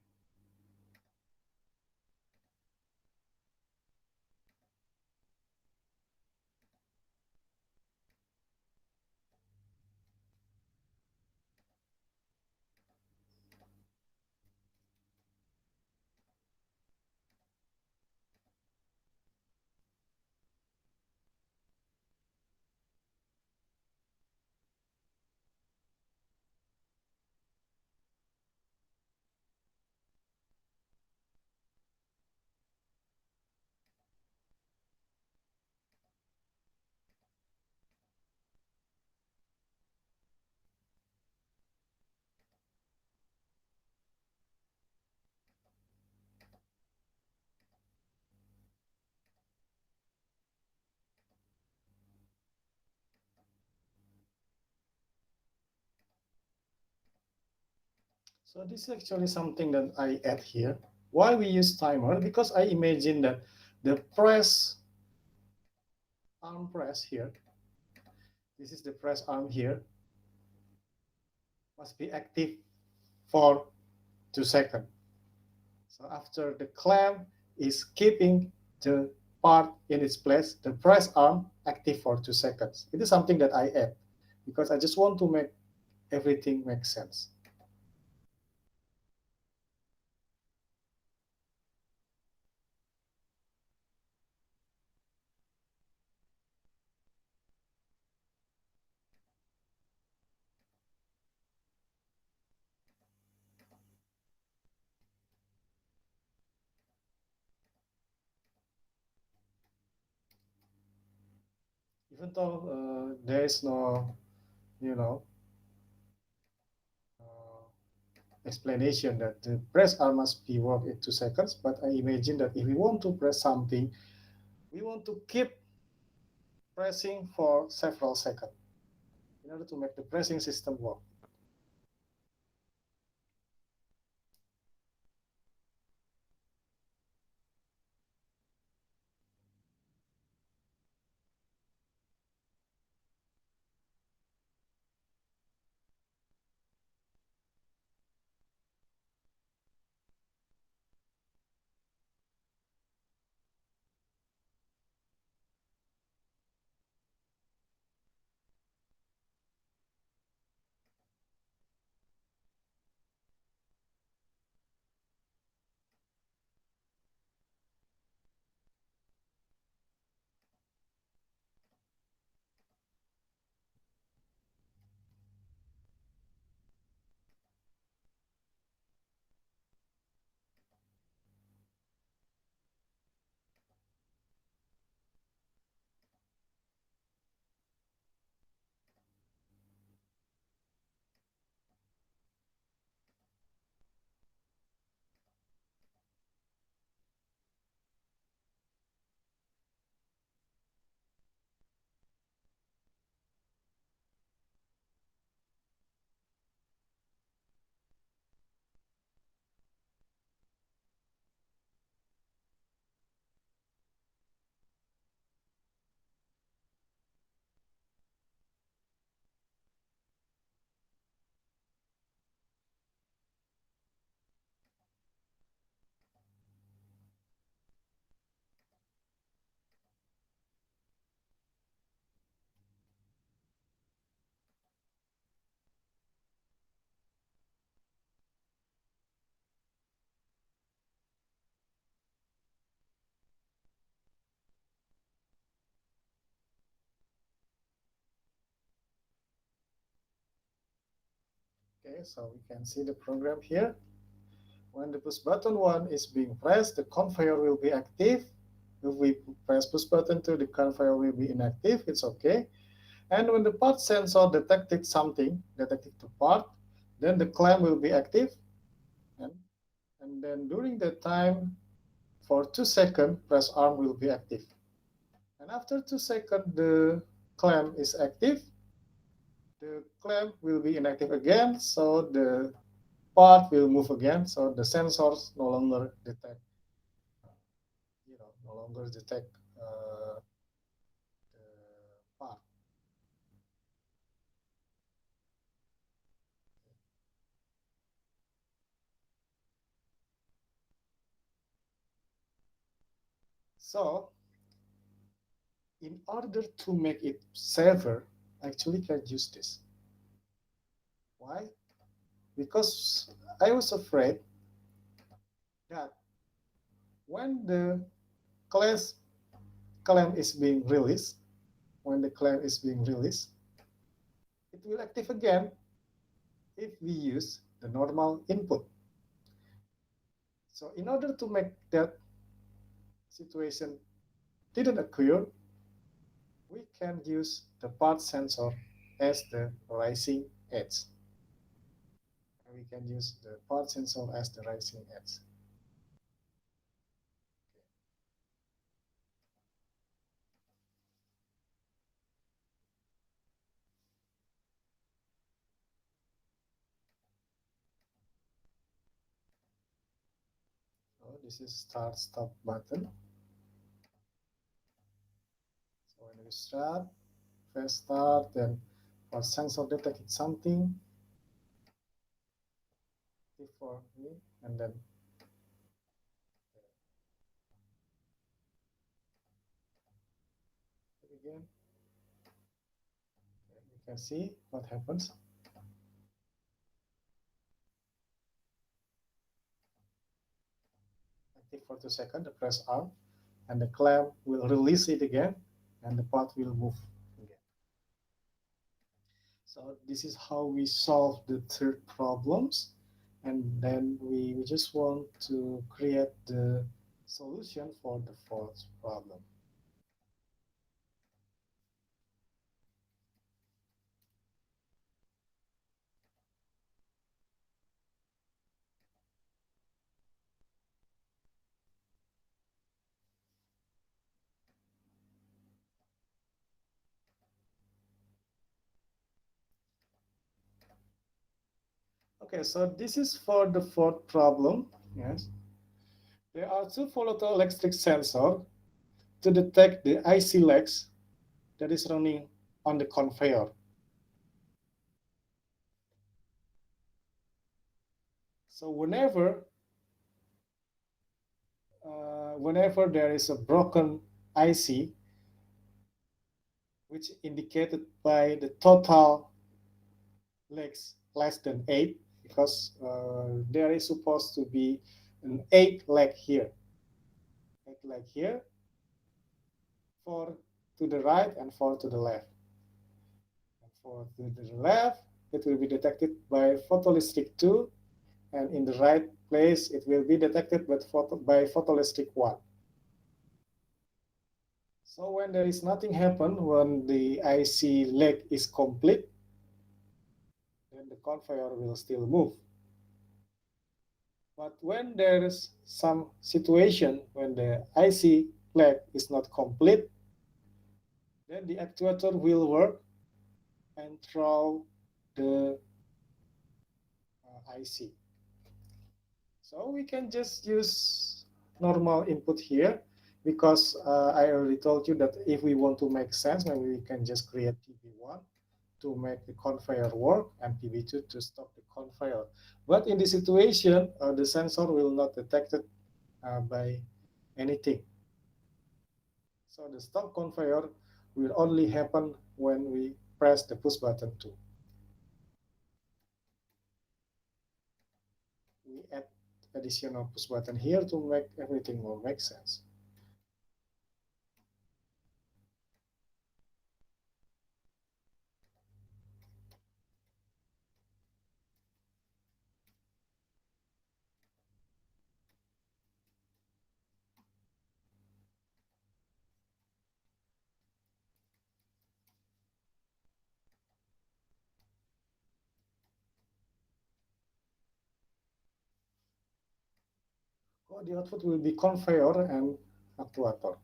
So this is actually something that I add here. Why we use timer? Because I imagine that the arm press here, this is the press arm here, must be active for 2 seconds. So after the clamp is keeping the part in its place, the press arm active for 2 seconds. It is something that I add because I just want to make everything make sense. even though there is no, you know, uh, explanation that the press arm must be worked in 2 seconds. But I imagine that if we want to press something, we want to keep pressing for several seconds in order to make the pressing system work. Okay, so we can see the program here. When the push button 1 is being pressed, the conveyor will be active. If we press push button 2, the conveyor will be inactive. It's okay. And when the part sensor detected something, detected the part, then the clamp will be active. And, and then during that time, for 2 seconds, press arm will be active. And after 2 seconds, the clamp is active. The clamp will be inactive again, so the part will move again. So the sensors no longer detect, no longer detect the part. So in order to make it safer, actually can use this. Why? Because I was afraid that when the class clamp is being released, when the clamp is being released, it will active again if we use the normal input. So in order to make that situation didn't occur, we can use the part sensor as the rising edge. And we can use the part sensor as the rising edge. So this is start stop button. So when we start, first start, then part sensor detected something before me, and then again, you can see what happens. Active for 2 seconds, the press arm, and the clamp will release it again, and the part will move again. So this is how we solve the third problems. And then we just want to create the solution for the fourth problem. Okay, so this is for the fourth problem. Yes, there are two photoelectric sensors to detect the IC lags that is running on the conveyor. So whenever there is a broken IC, which indicated by the total legs less than 8, because there is supposed to be an 8 leg here, 8 leg here, 4 to the right and 4 to the left. And 4 to the left, it will be detected by photoelectric 2, and in the right place, it will be detected by photoelectric 1. So when there is nothing happen, when the IC leg is complete, then the conveyor will still move. But when there is some situation when the IC leg is not complete, then the actuator will work and throw the IC. So we can just use normal input here, because I already told you that if we want to make sense, maybe we can just create PB1 to make the conveyor work and PB2 to stop the conveyor. But in this situation, the sensor will not detect it by anything. So the stop conveyor will only happen when we press the push button 2. We add additional push button here to make everything more make sense. Oh, the output will be conveyor and actuator.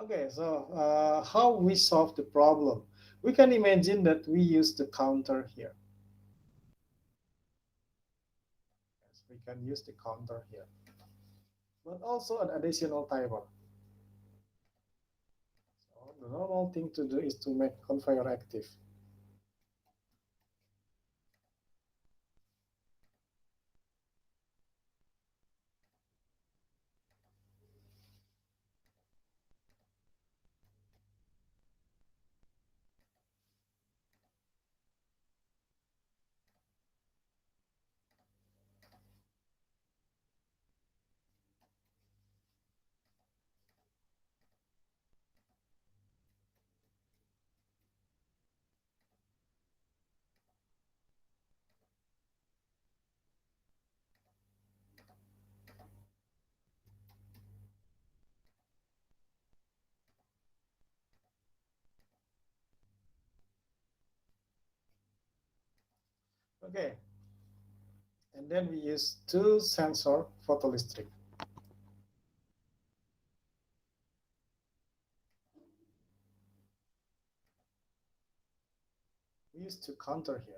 Okay, so how we solve the problem? We can imagine that we use the counter here. Yes, we can use the counter here, but also an additional timer. So the normal thing to do is to make conveyor active. Okay, and then we use two sensor photoelectric. We use to counter here.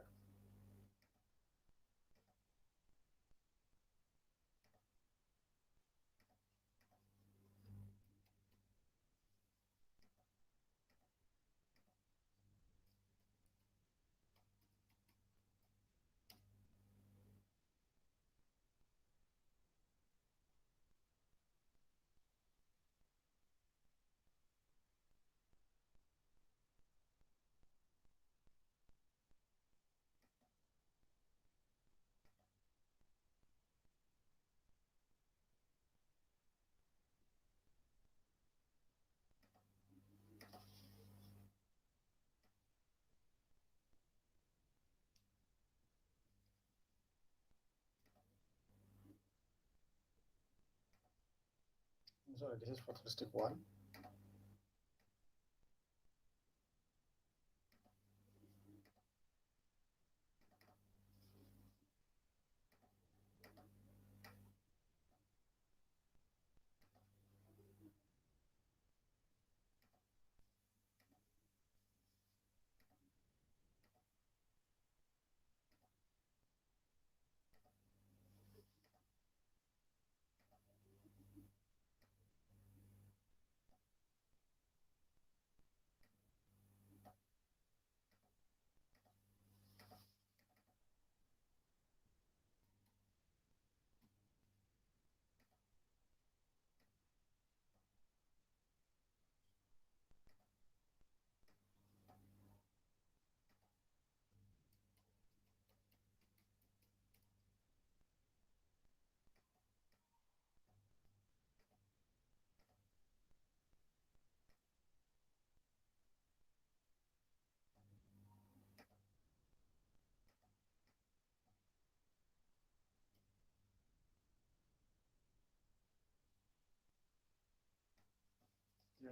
Sorry, this is photoelectric 1.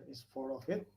is 4 of it.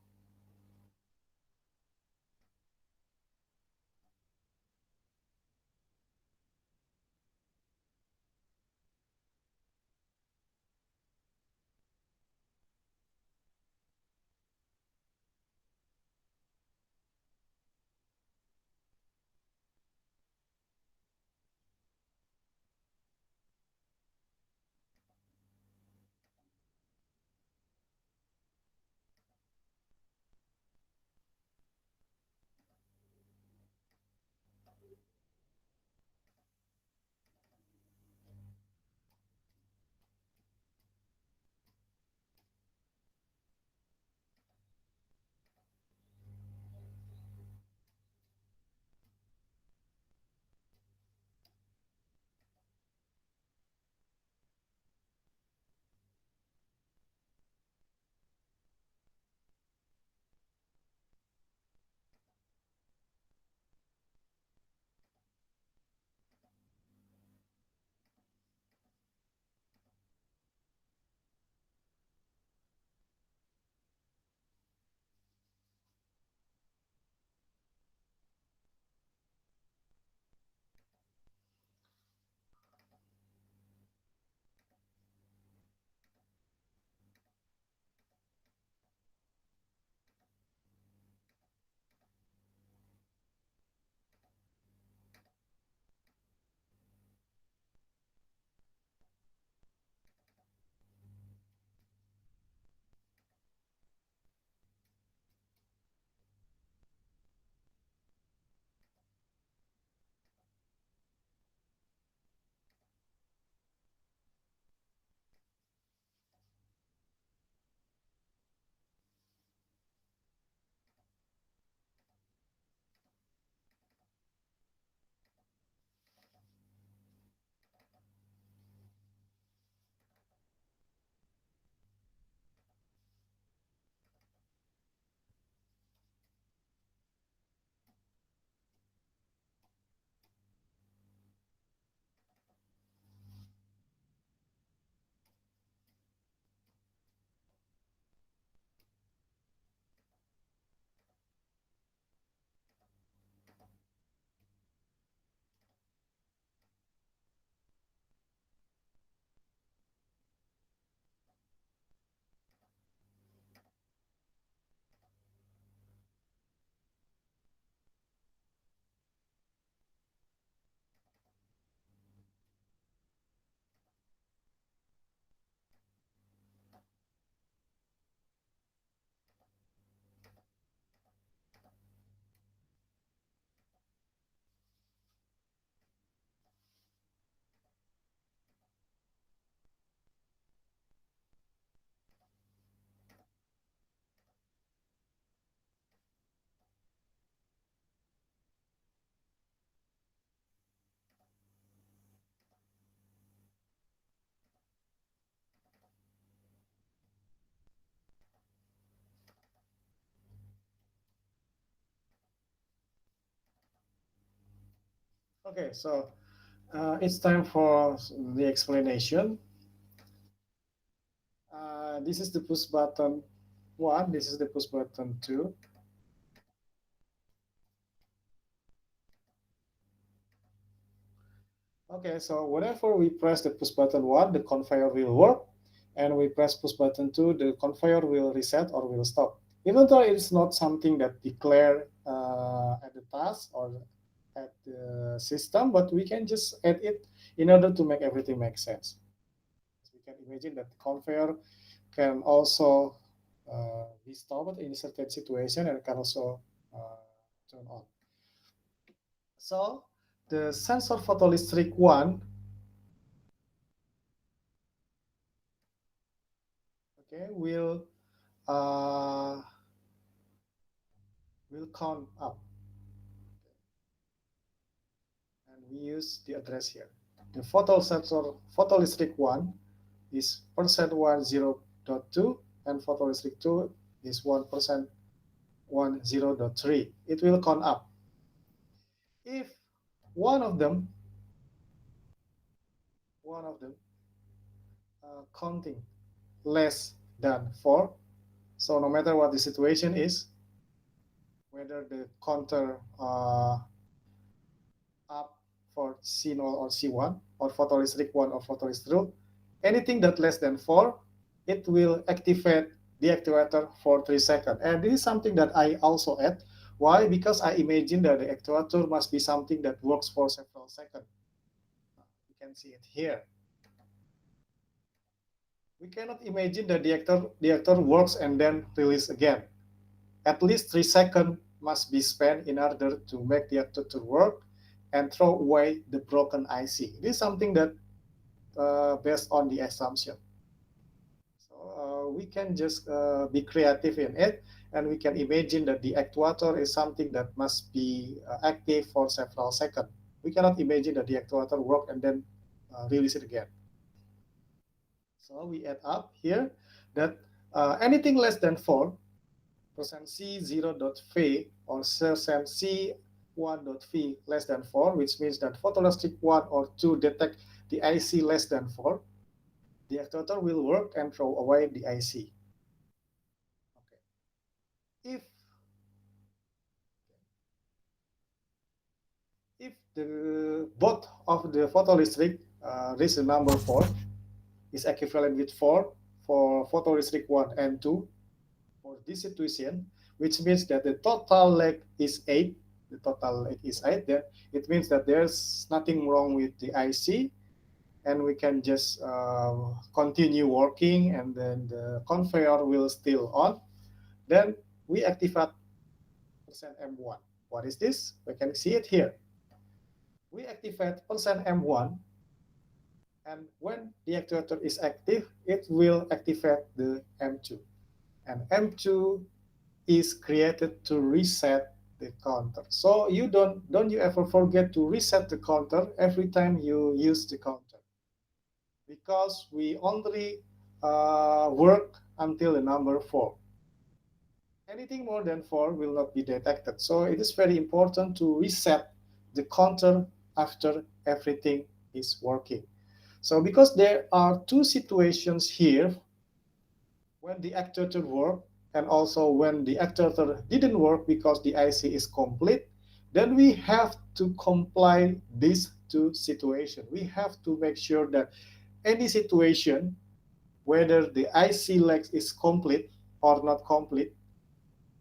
Okay, so it's time for the explanation. This is the push button 1, this is the push button 2. Okay, so whenever we press the push button 1, the conveyor will work, and we press push button 2, the conveyor will reset or will stop. Even though it's not something that declare at the task or at the system, but we can just add it in order to make everything make sense. We can imagine that the conveyor can also be stopped in certain situation and can also turn on. So the sensor photoelectric one, okay, uh, will count up, and we use the address here. The photo sensor photoelectric one is %10.2 and photoelectric 2 is 1%10.3. It will count up. If one of them counting less than 4, So no matter what the situation is, whether the counter up for C0 or C1 or photoelectric 1 or photoelectric 2, anything that less than 4, it will activate the actuator for 3 seconds. And this is something that I also add. Why? Because I imagine that the actuator must be something that works for several seconds. You can see it here. We cannot imagine that the actor works and then release again. At least 3 seconds must be spent in order to make the actor to work and throw away the broken IC. This is something that based on the assumption. So we can just be creative in it, and we can imagine that the actuator is something that must be active for several seconds. We cannot imagine that the actuator work and then release it again. So we add up here that anything less than 4, percent C0.V or percent C1.V less than 4, which means that photoelastic 1 or 2 detect the IC less than 4, the actuator will work and throw away the IC. Okay. If the both of the photoelectric reach the number 4 is equivalent with 4 for photoelectric 1 and 2, for this situation, which means that the total leg is 8, then it means that there's nothing wrong with the IC, and we can just continue working, and then the conveyor will still on. Then we activate percent M1. What is this? We can see it here. We activate percent M1, and when the actuator is active, it will activate the M2. And M2 is created to reset the counter. So you don't you ever forget to reset the counter every time you use the counter, because we only work until the number 4. Anything more than 4 will not be detected. So it is very important to reset the counter after everything is working. So because there are two situations here, when the actuator worked and also when the actuator didn't work because the IC is complete, then we have to comply these two situations. We have to make sure that any situation, whether the IC leg is complete or not complete,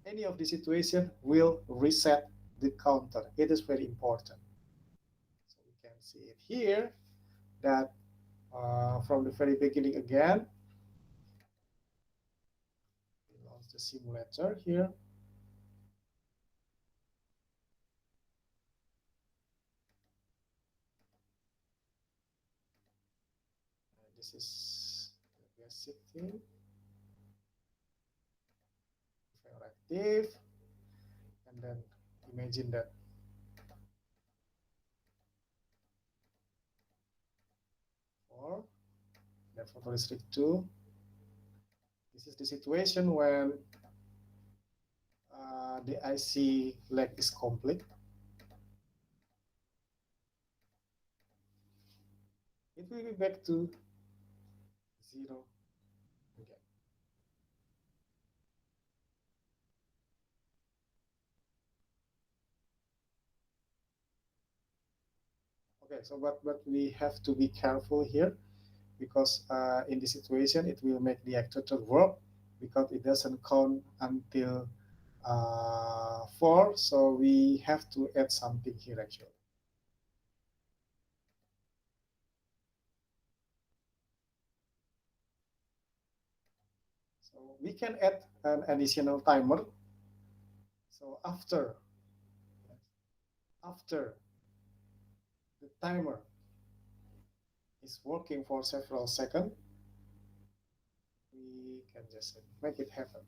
any of the situation will reset the counter. It is very important. So we can see it here that from the very beginning again, we launch the simulator here. This is the basic thing. Active, and then imagine that for that photoelectric 2. This is the situation when the IC leg is complete. It will be back to 0 again. Okay, so but we have to be careful here, because in this situation it will make the actuator work because it doesn't count until 4. So we have to add something here actually. So we can add an additional timer. So after the timer is working for several seconds, we can just make it happen.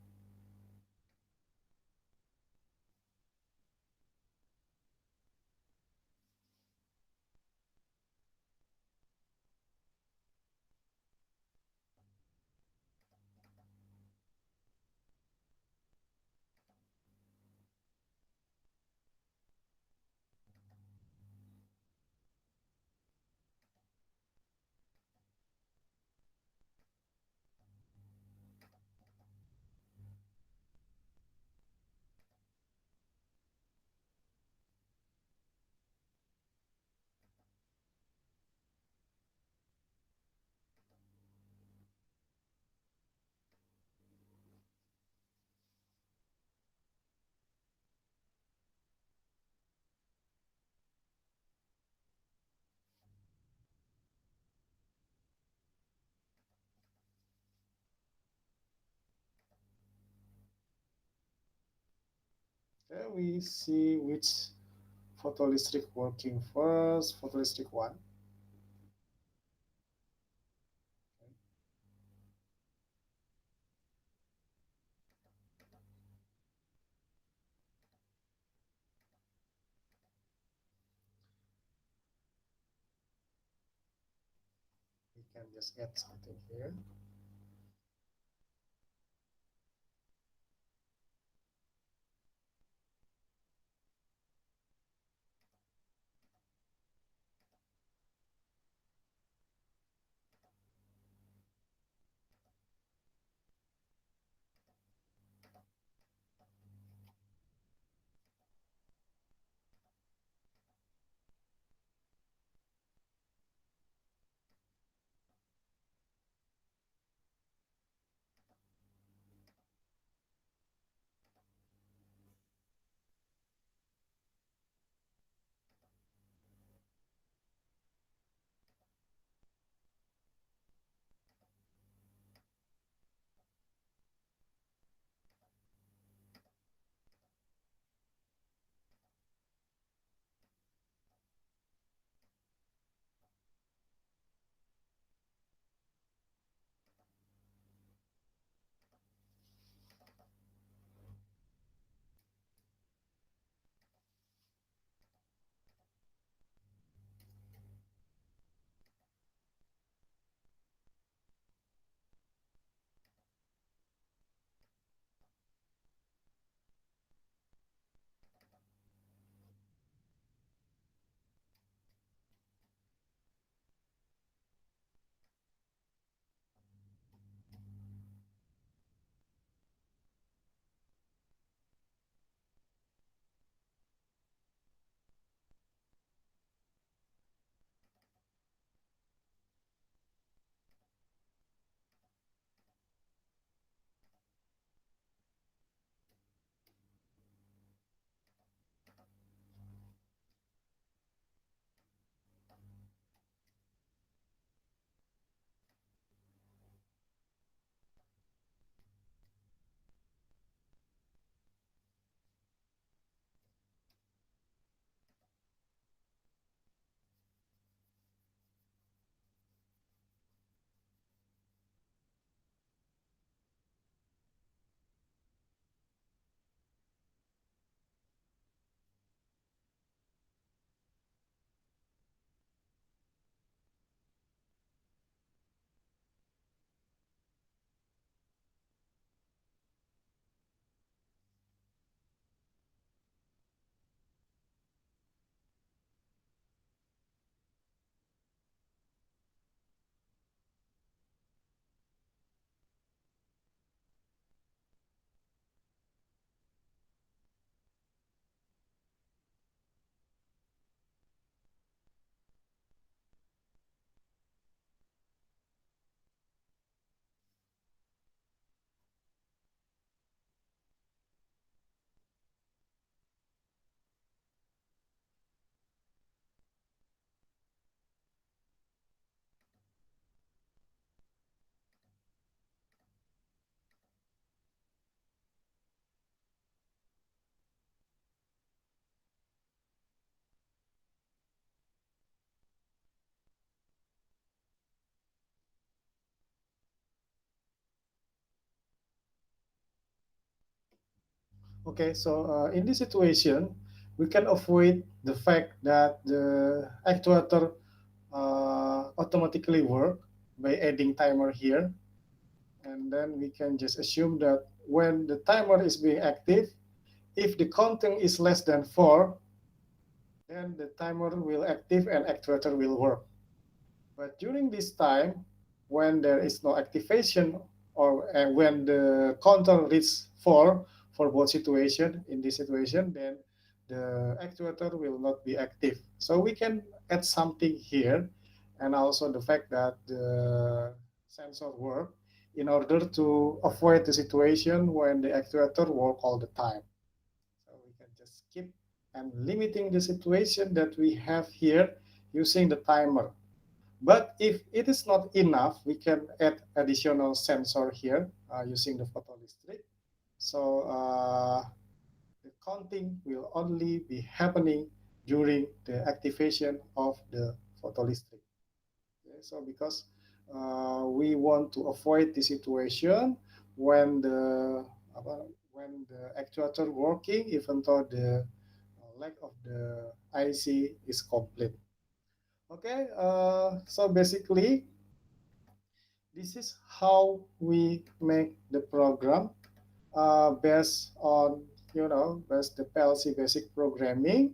Okay, we see which photoelectric working first. Photoelectric one. We can just add something here. Okay, so in this situation, we can avoid the fact that the actuator automatically work by adding timer here. And then we can just assume that when the timer is being active, if the counting is less than 4, then the timer will active and actuator will work. But during this time, when there is no activation or when the counter reaches 4 for both situation, in this situation, then the actuator will not be active. So we can add something here, and also the fact that the sensor work in order to avoid the situation when the actuator work all the time. So we can just keep and limiting the situation that we have here using the timer. But if it is not enough, we can add additional sensor here using the photoelectric. So the counting will only be happening during the activation of the photoelectric. Okay, so because we want to avoid the situation when when the actuator working, even though the leg of the IC is complete. Okay, so basically this is how we make the program based on based the PLC basic programming,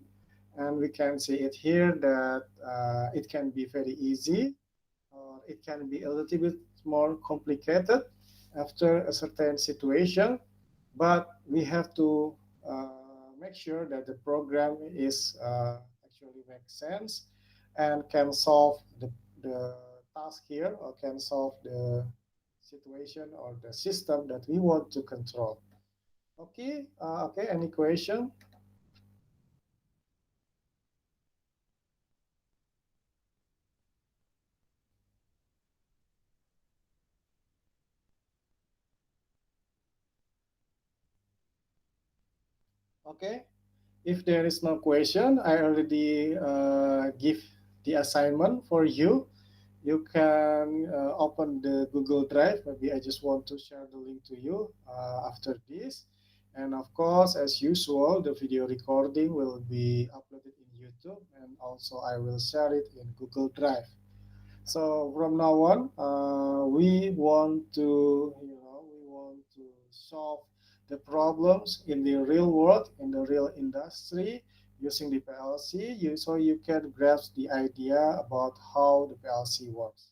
and we can see it here that it can be very easy or it can be a little bit more complicated after a certain situation, but we have to make sure that the program is actually makes sense and can solve the task here or can solve the situation or the system that we want to control. Okay, okay, any question? Okay, if there is no question, I already give the assignment for you. You can open the Google Drive. Maybe I just want to share the link to you after this. And of course, as usual, the video recording will be uploaded in YouTube, and also I will share it in Google Drive. So from now on, we want to, we want to solve the problems in the real world, in the real industry, using the PLC, so you can grasp the idea about how the PLC works.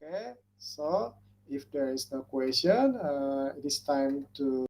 Okay, so if there is no question, it is time to